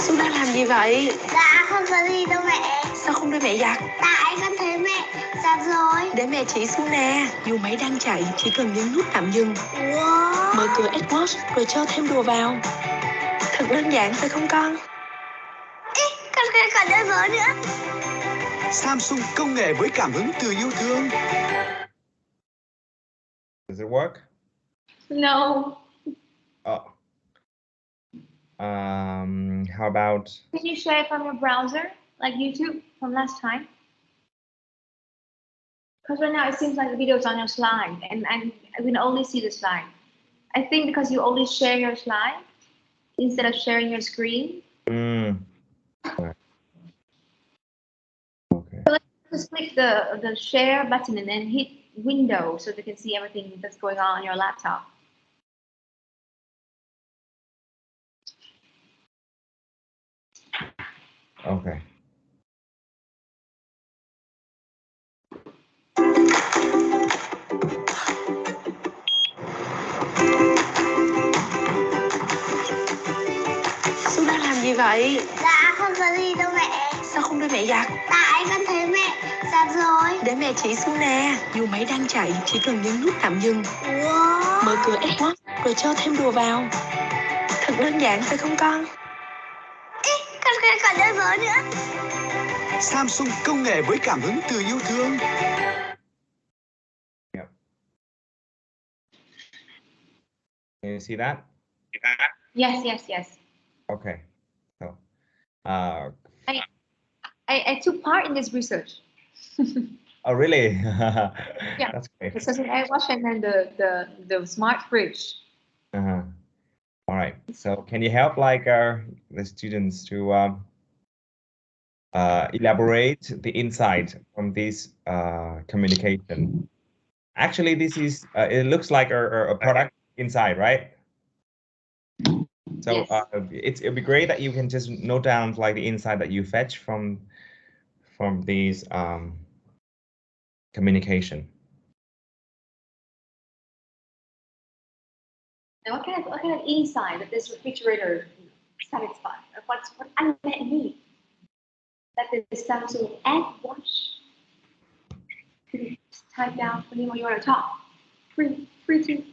Su đang làm gì vậy? Dạ không có gì đâu mẹ. Sao không đưa mẹ giặt? Tại con thấy mẹ giặt rồi. Để mẹ chỉ xin nè. Dù máy đang chạy, chỉ cần nhấn nút tạm dừng. Wow. Mở cửa Xbox rồi cho thêm đồ vào. Thật đơn giản phải không con? Con còn đỡ vỡ nữa. Samsung công nghệ với cảm hứng từ yêu thương. Does it work? No. Oh. How about? Can you share it from your browser, like YouTube from last time? Because right now it seems like the video is on your slide, and I can only see the slide. I think because you only share your slide instead of sharing your screen. Okay. So let's just click the share button and then hit window so they can see everything that's going on your laptop. Okay. Xuân đang làm gì vậy? Dạ không có gì đâu mẹ. Sao không đưa mẹ giặt? Tại con thấy mẹ giặt rồi. Để mẹ chỉ Xuân nè. Dù máy đang chạy, chỉ cần nhấn nút tạm dừng. Wow. Mở cửa AirPods rồi cho thêm đồ vào. Thật đơn giản phải không con? Ê, con còn đơn giản nữa. Samsung công nghệ với cảm hứng từ yêu thương. Yep. Can you see that? Yes, yes, yes. Okay. So, I took part in this research. oh, really? Yeah. That's great. The Samsung AirWatch and then the smart fridge. Uh-huh. All right. So, can you help like the students to elaborate the insight from this communication? Actually, this is it looks like a product inside, right? So Yes. it'd be great that you can just note down like the insight that you fetch from these communication. And what kind of insight that this refrigerator satisfies? What unmet need that the Samsung AirWatch? Could you just type down when you want to talk? Free to.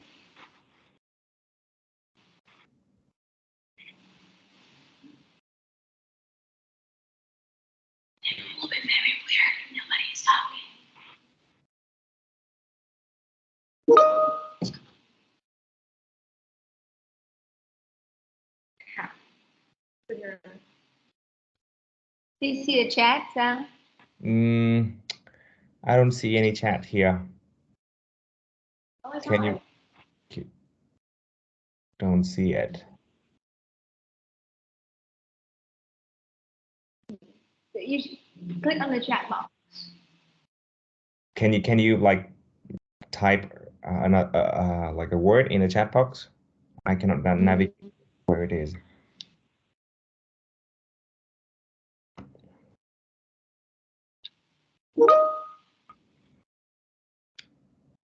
It will be very weird if nobody's talking. Do you see the chat, Sam? I don't see any chat here. Oh, it's Can on. you? Don't see it. You should click on the chat box. Can you like type like a word in the chat box? I cannot navigate where it is.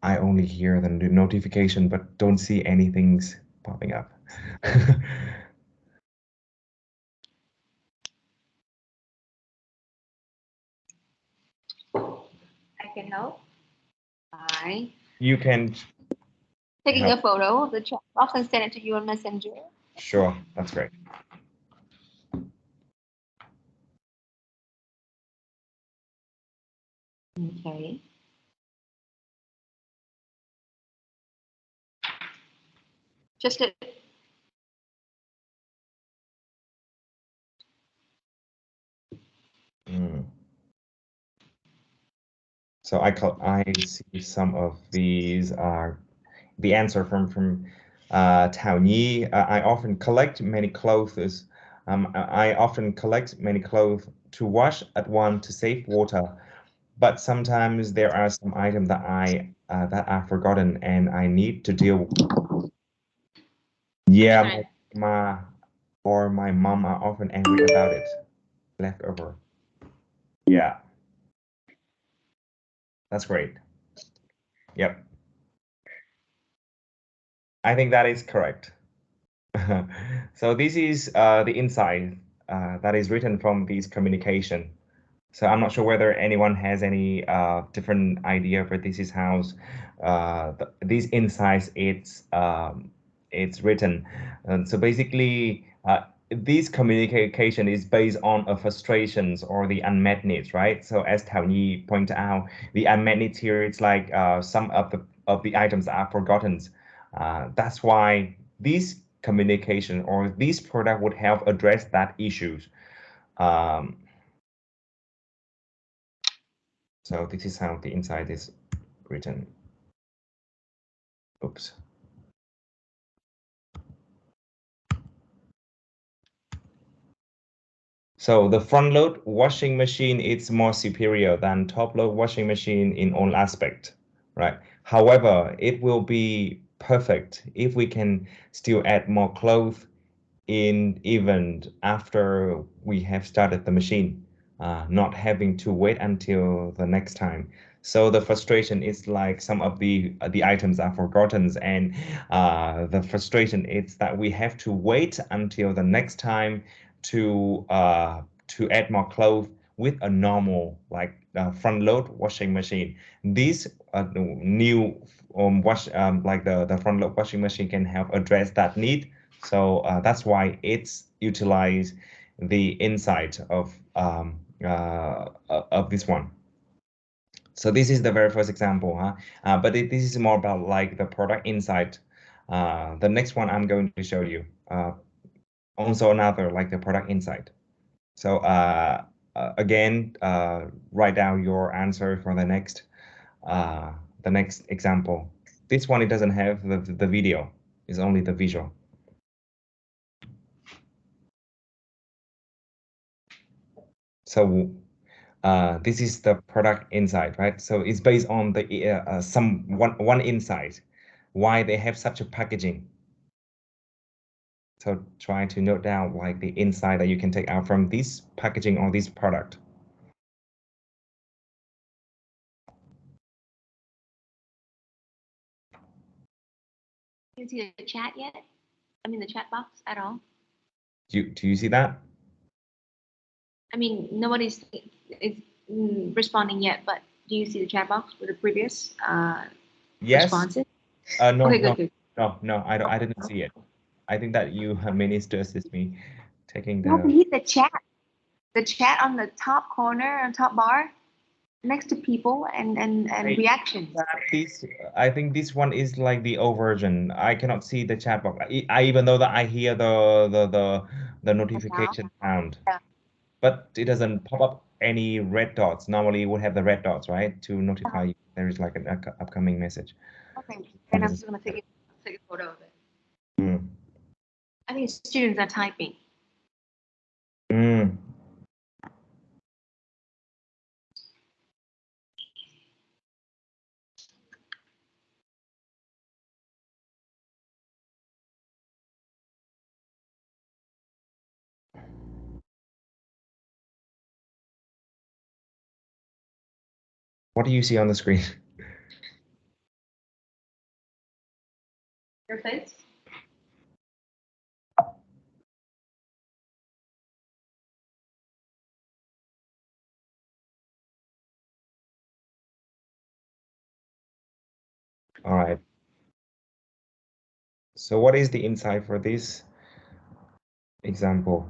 I only hear the notification, but don't see anything's popping up. I can help by You can. taking help. a photo of the chat box and send it to you on Messenger. Sure, that's great. Okay. Just a So I see some of these are the answer from Tao Nhi. I often collect many clothes. I often collect many clothes to wash at once to save water, but sometimes there are some items that I've forgotten and I need to deal with. Yeah, my mom are often angry about it. Leftover. Yeah. That's great. Yep. I think that is correct. So this is the insight that is written from this communication. So I'm not sure whether anyone has any different idea, but this is how these insights it's written. And so basically, this communication is based on frustrations or the unmet needs, right? So as Tao Nhi pointed out, the unmet needs here, it's like some of the items are forgotten. That's why this communication or this product would help address that issues. So this is how the inside is written. Oops. So the front load washing machine is more superior than top load washing machine in all aspect. right? However, it will be perfect if we can still add more clothes in even after we have started the machine, not having to wait until the next time. So the frustration is like some of the items are forgotten, and the frustration is that we have to wait until the next time to add more clothes with a normal like front load washing machine. This new like the front load washing machine can help address that need. So that's why it's utilize the insight of this one. So this is the very first example, but this is more about like the product insight. The next one I'm going to show you, also another like the product insight. So again, write down your answer for the next example. This one, it doesn't have the video, it's only the visual. So this is the product insight, right? So it's based on the one insight, why they have such a packaging. So try to note down like the insight that you can take out from this packaging or this product. You see the chat yet? I mean, the chat box at all? Do you see that? I mean, nobody's is responding yet, but do you see the chat box with the previous yes. responses? No, okay, no, good. no, I didn't see it. I think that you have managed to assist me taking the. No, we hit the chat. The chat on the top corner, on top bar, next to people and reactions. I think this one is like the old version. I cannot see the chat box. I even though that I hear the notification sound. Yeah. But it doesn't pop up any red dots. Normally, it would have the red dots, right, to notify you there is like an upcoming message. Okay, and I'm just gonna take a photo of it. Mm. I think students are typing. Mm. What do you see on the screen? Your face? All right. So what is the insight for this example?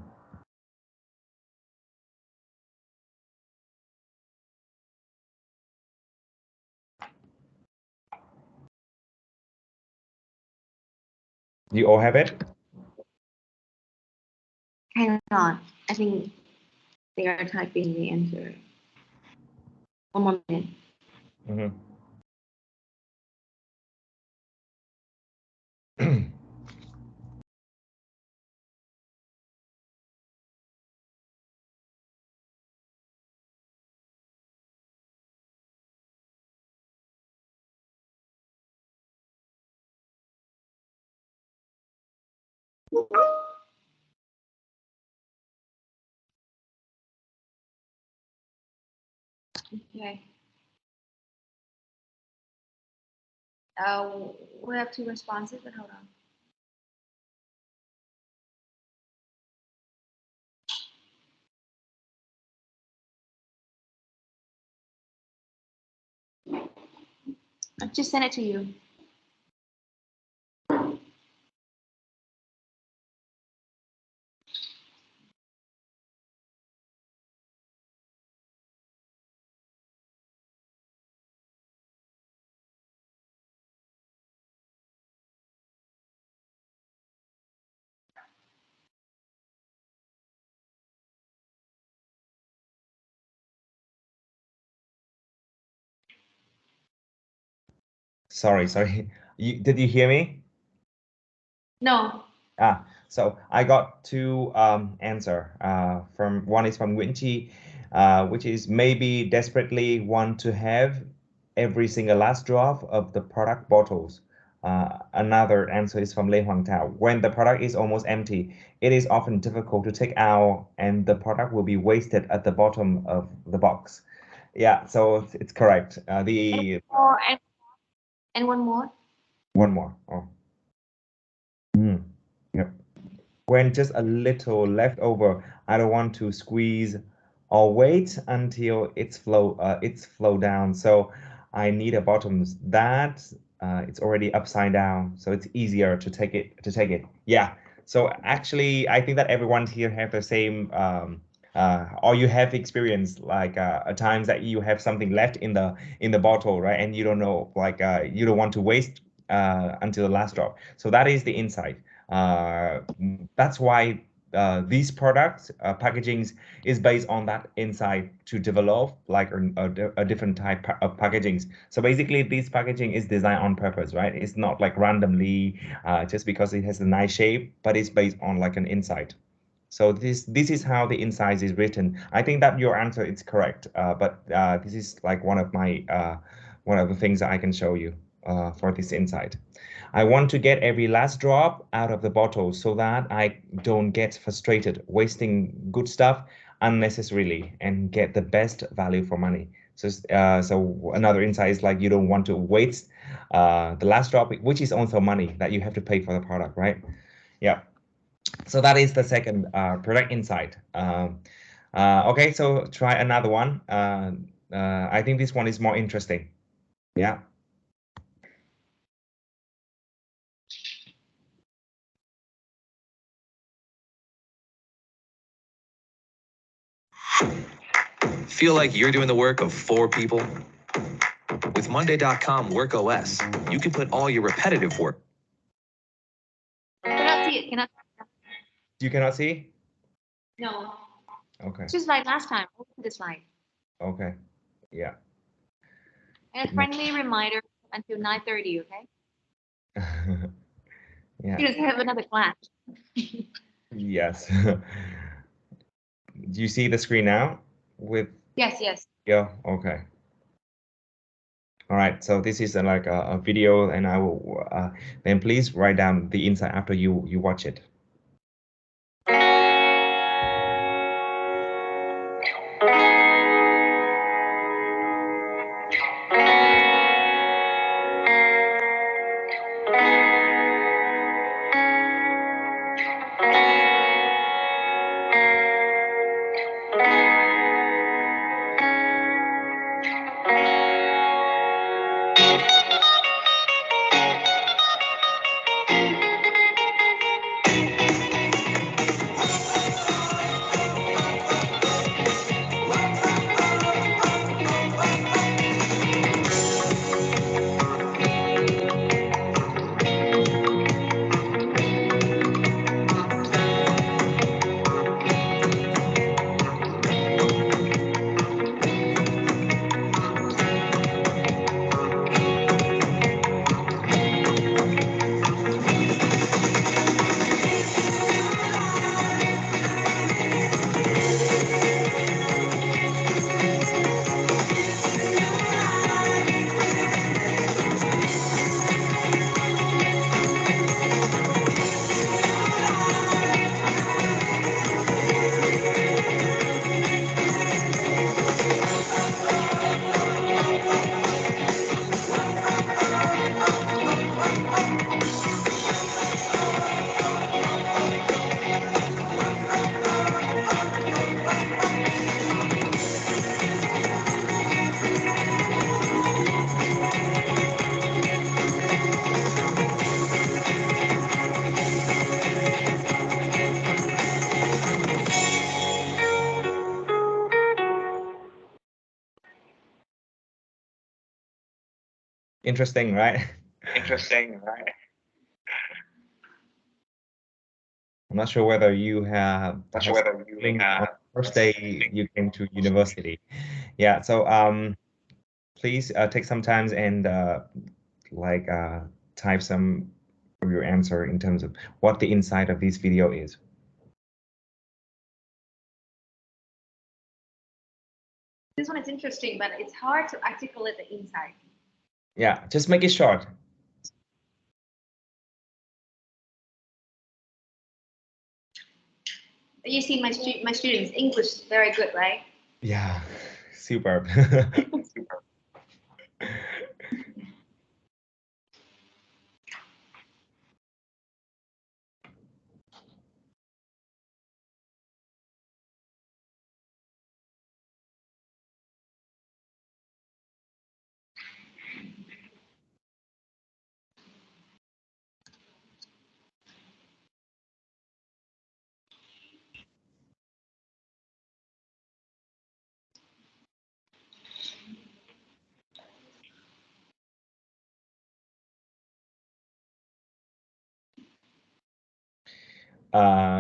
You all have it? Hang on. I think they are typing the answer. One more minute. Mm-hmm. Okay. We have two responses, but hold on. I just sent it to you. Sorry. Did you hear me? No. So I got two answer. From one is from Nguyễn Chi, which is maybe desperately want to have every single last drop of the product bottles. Another answer is from Lei Huang Tao. When the product is almost empty, it is often difficult to take out and the product will be wasted at the bottom of the box. Yeah, so it's correct. And one more. One more. Oh. Yep. When just a little left over, I don't want to squeeze or wait until it's flow down. So I need a bottom that it's already upside down, so it's easier to take it. Yeah. So actually, I think that everyone here have the same or you have experience like at times that you have something left in the bottle, right? And you don't know, like you don't want to waste until the last drop. So that is the insight. That's why these products packagings is based on that insight to develop like a different type of packagings. So basically this packaging is designed on purpose, right? It's not like randomly just because it has a nice shape, but it's based on like an insight. So this is how the insight is written. I think that your answer is correct, but this is like one of the things that I can show you for this insight. I want to get every last drop out of the bottle so that I don't get frustrated wasting good stuff unnecessarily and get the best value for money. So, so another insight is like you don't want to waste the last drop, which is also money that you have to pay for the product, right? Yeah. So that is the second product insight. Okay, so try another one. I think this one is more interesting. Yeah. Feel like you're doing the work of 4 people? With Monday.com WorkOS, you can put all your repetitive work. Cannot see it. Cannot. You cannot see? No. Okay. It's just like last time. Open the slide. Okay. Yeah. And a friendly reminder until 9:30. Okay. Yeah. You just have another class. Yes. Do you see the screen now? With Yes. Yes. yeah. Okay. All right. So this is like a video, and I will then please write down the insight after you watch it. Interesting, right? Interesting, right? I'm not sure whether you have first day you came to university. Yeah, so please take some time and like type some of your answer in terms of what the insight of this video is. This one is interesting, but it's hard to articulate the insight. Yeah, just make it short. You see my students, English very good, right? Yeah, superb.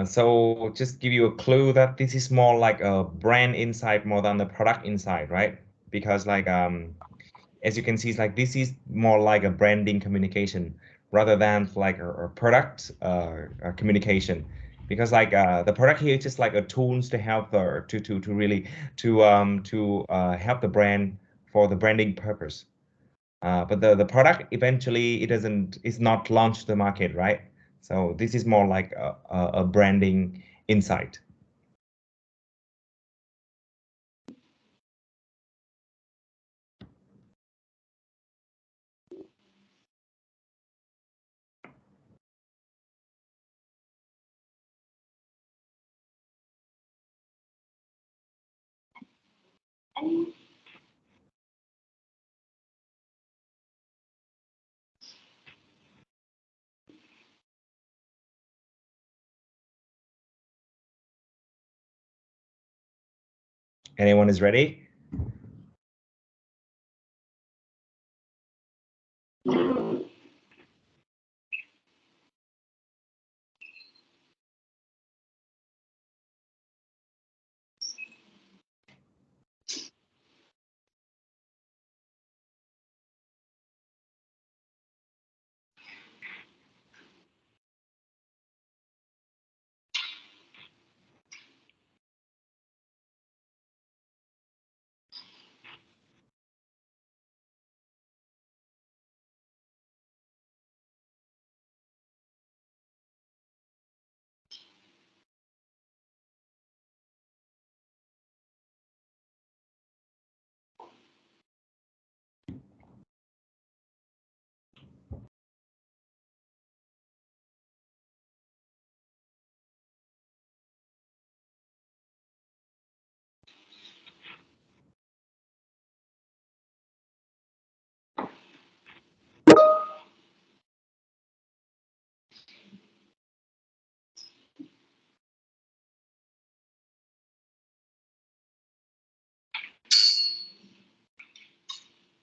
So just give you a clue that this is more like a brand insight more than the product insight, right? Because like as you can see, it's like this is more like a branding communication rather than like a product communication. Because like the product here is just like a tools to help the to really to help the brand for the branding purpose. But the product eventually is not launched to the market, right? So this is more like a branding insight. And Anyone is ready?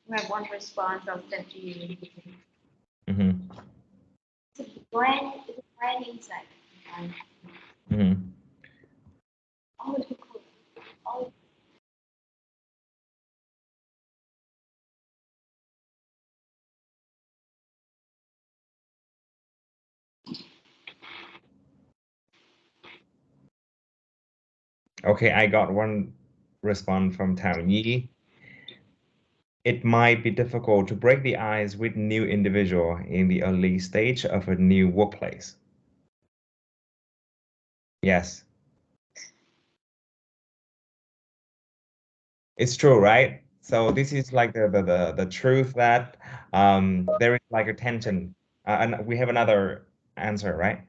we have one response I'll send to you. Mm-hmm. It's a brand insight. Mm-hmm. Always be cool. Always. Okay, I got one response from Tao Yi. It might be difficult to break the ice with new individual in the early stage of a new workplace. Yes. It's true, right? So this is like the truth that there is like a tension. And we have another answer, right?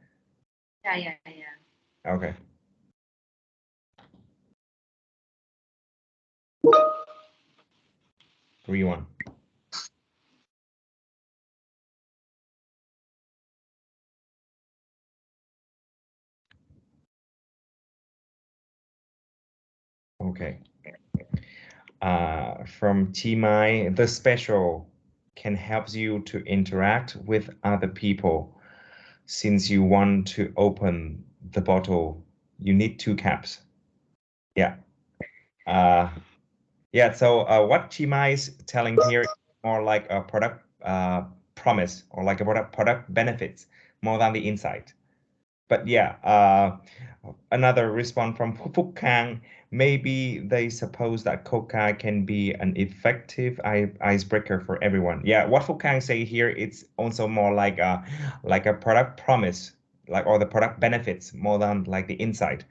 Yeah. Okay. Rewind. Okay. From Chimai, the special can help you to interact with other people. Since you want to open the bottle, you need 2 caps. Yeah. Yeah, so what Chimai is telling here is more like a product promise or like a product benefits more than the insight. But yeah, another response from Phúc Khang. Maybe they suppose that Coca can be an effective icebreaker for everyone. Yeah, what Phúc Khang say here, it's also more like a product promise, like, or the product benefits more than like the insight.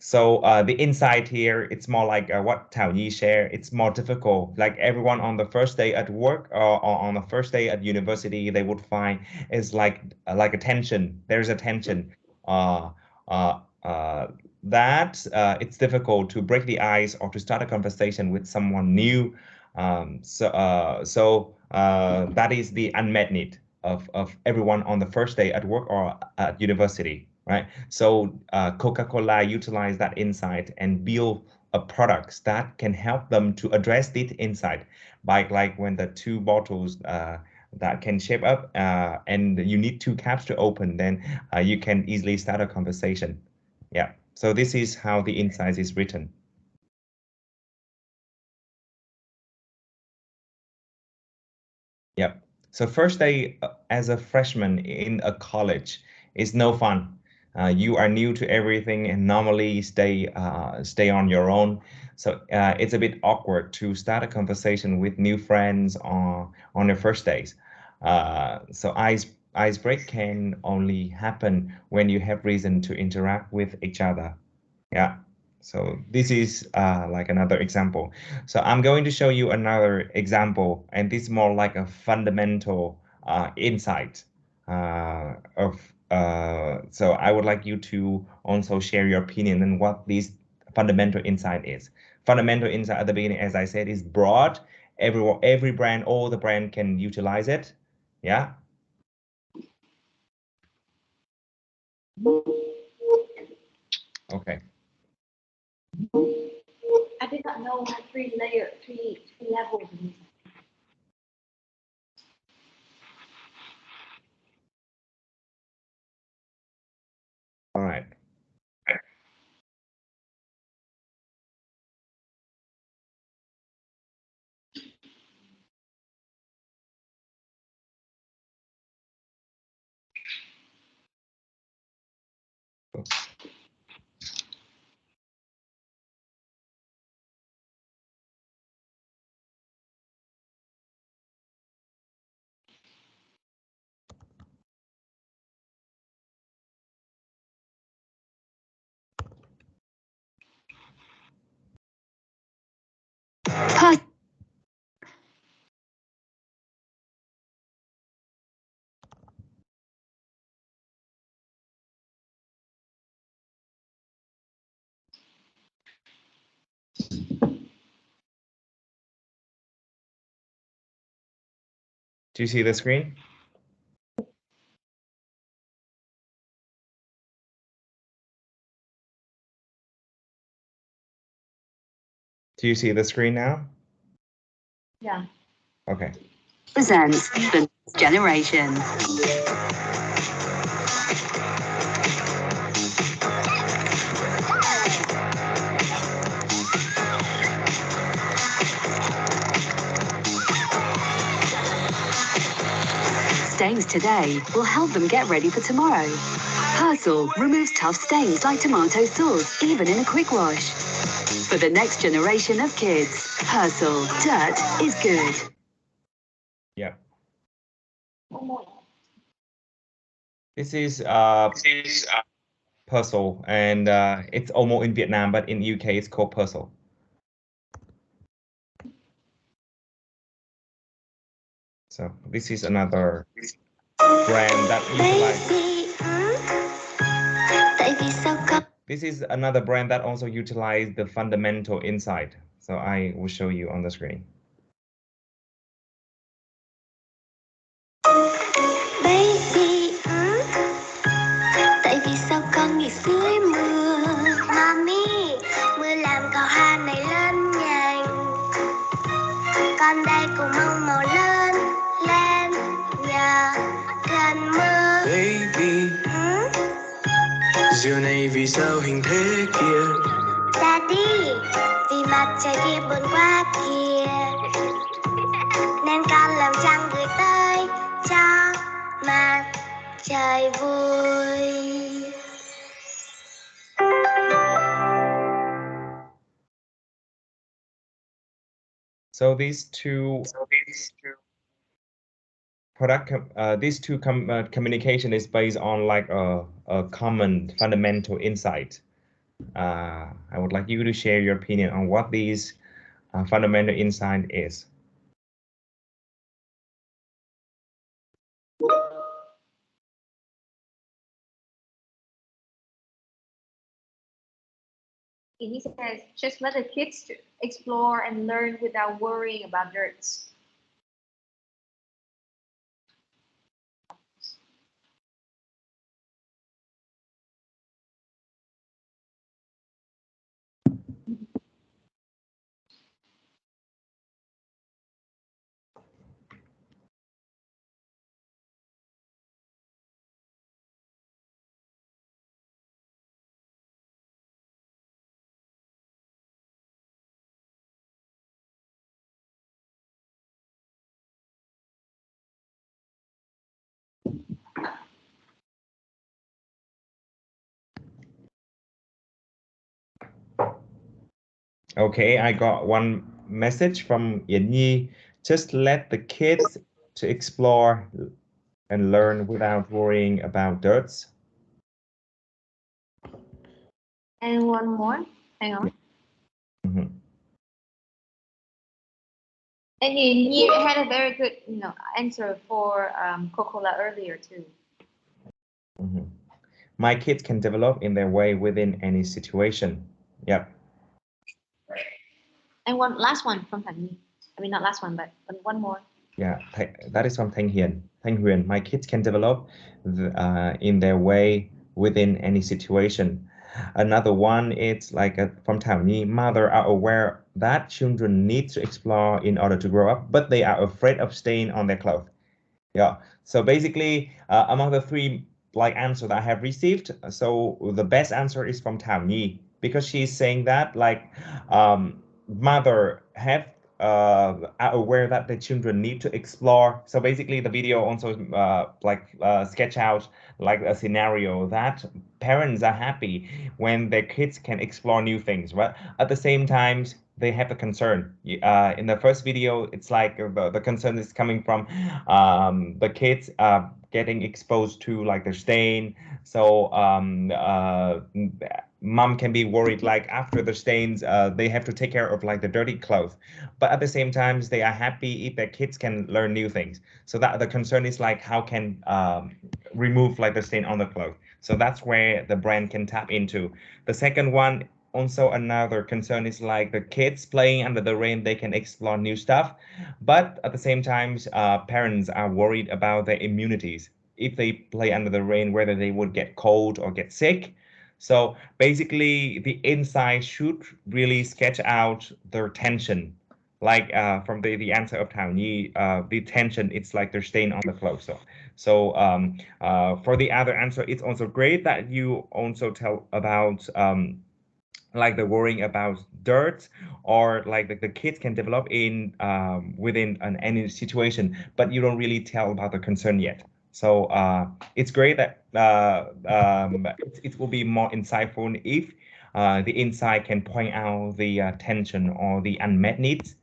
So the insight here, it's more like what Thảo Nhi share. It's more difficult. Like everyone on the first day at work or on the first day at university, they would find is like a tension. There's a tension. That it's difficult to break the ice or to start a conversation with someone new. So that is the unmet need of everyone on the first day at work or at university, right? So Coca-Cola utilize that insight and build a products that can help them to address this insight by like when the two bottles that can shape up and you need two caps to open, then you can easily start a conversation. Yeah, so this is how the insight is written. Yep. So first day as a freshman in a college is no fun. You are new to everything and normally stay on your own. So it's a bit awkward to start a conversation with new friends on your first days. So ice break can only happen when you have reason to interact with each other. Yeah. So this is like another example. So I'm going to show you another example, and this is more like a fundamental insight of. So I would like you to also share your opinion on what this fundamental insight is. Fundamental insight at the beginning, as I said, is broad. Every brand, all the brand can utilize it. Yeah. Okay. I did not know how three levels. All right. Do you see the screen? Do you see the screen now? Yeah. Okay. Presents the next generation. Stains today will help them get ready for tomorrow. Persil removes tough stains like tomato sauce, even in a quick wash. For the next generation of kids, Persil, dirt is good. Yeah. This is Persil, and it's almost in Vietnam, but in UK it's called Persil. So this is another brand that utilizes. This is another brand that also utilizes the fundamental insight. So I will show you on the screen. Baby, tại vì sao con nghỉ dưới mưa? Mommy, mưa làm cỏ hoa này lên nhành. Con đây cùng mong màu lên nhờ cơn mưa. Baby, giờ này vì sao hình thế kia? Daddy, vì mặt trời kia buồn quá kìa. Nên con làm trăng gửi tới cho mặt trời vui. So these two communication is based on like a common fundamental insight. I would like you to share your opinion on what these fundamental insight is. He says, just let the kids explore and learn without worrying about dirts. Okay, I got one message from Yin Yi. Just let the kids to explore and learn without worrying about dirts. And one more, hang on. Mm-hmm. And you had a very good, answer for Coca-Cola earlier too. Mm-hmm. My kids can develop in their way within any situation. Yep. And one last one from Thanh Nhi. I mean, not last one, but one more. Yeah, that is from Thanh Hien. Thanh Huen. My kids can develop in their way within any situation. Another one, it's like from Thảo Nhi. Mother are aware that children need to explore in order to grow up, but they are afraid of staying on their clothes. Yeah. So basically, among the three like answer that I have received, so the best answer is from Thảo Nhi, because she's saying that like mother have are aware that the children need to explore. So basically the video also sketch out like a scenario that parents are happy when their kids can explore new things, right? At the same time, they have a concern. In the first video, it's like the concern is coming from the kids getting exposed to like the stain. So mom can be worried like after the stains, they have to take care of like the dirty clothes. But at the same time, they are happy if their kids can learn new things. So that the concern is like how can remove like the stain on the clothes. So that's where the brand can tap into. The second one, also another concern is like the kids playing under the rain, they can explore new stuff. But at the same time, parents are worried about their immunities. If they play under the rain, whether they would get cold or get sick. So basically, the inside should really sketch out their tension. Like from the answer of Thảo Nhi, the tension, it's like they're staying on the clothes. So for the other answer, it's also great that you also tell about like the worrying about dirt, or like the kids can develop in within any situation, but you don't really tell about the concern yet. So it's great that it will be more insightful if the insight can point out the tension or the unmet needs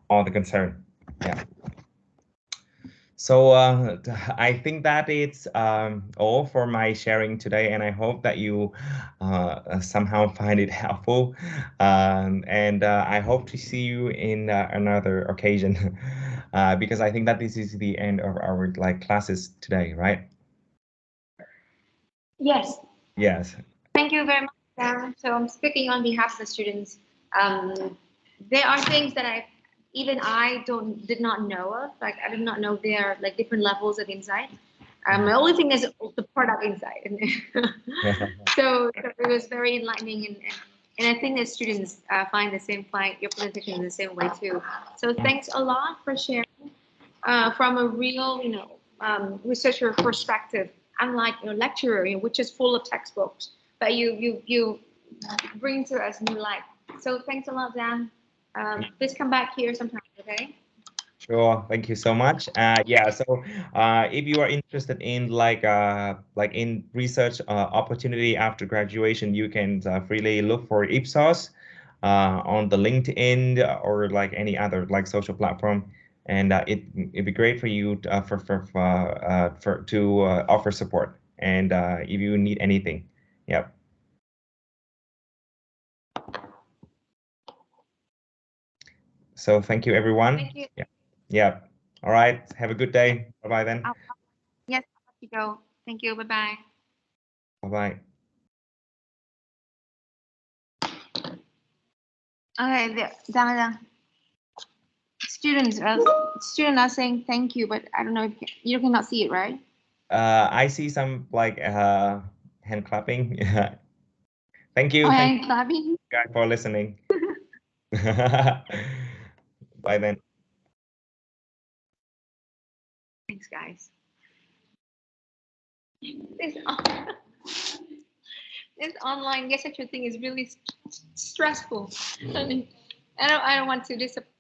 or the concern. Yeah. So I think that it's all for my sharing today, and I hope that you somehow find it helpful. And I hope to see you in another occasion, because I think that this is the end of our like classes today, right? Yes. Yes. Thank you very much, Sam. So I'm speaking on behalf of the students. There are things that I did not know of. Like I did not know there are like different levels of insight. The only thing is the product insight. So it was very enlightening, and I think that students find your presentation in the same way too. So thanks a lot for sharing from a real, researcher perspective. Unlike lecturer, which is full of textbooks, but you bring to us new light. So thanks a lot, Dan. Please come back here sometime, okay? Sure. Thank you so much. Yeah. So if you are interested in like in research opportunity after graduation, you can freely look for Ipsos. on the LinkedIn or like any other like social platform, and it'd be great for you to, to offer support, and if you need anything. Yep. So thank you, everyone. Thank you. Yeah. Yeah. All right. Have a good day. Bye bye then. Yes, I'll let you go. Thank you. Bye bye. Bye bye. Okay, the students are saying thank you, but I don't know if you cannot see it, right? I see some like hand clapping. Thank you. Oh, Thank hand clapping. you guys for listening. Bye then. Thanks, guys. This online get such a thing is really stressful. I mean, I don't want to disappoint.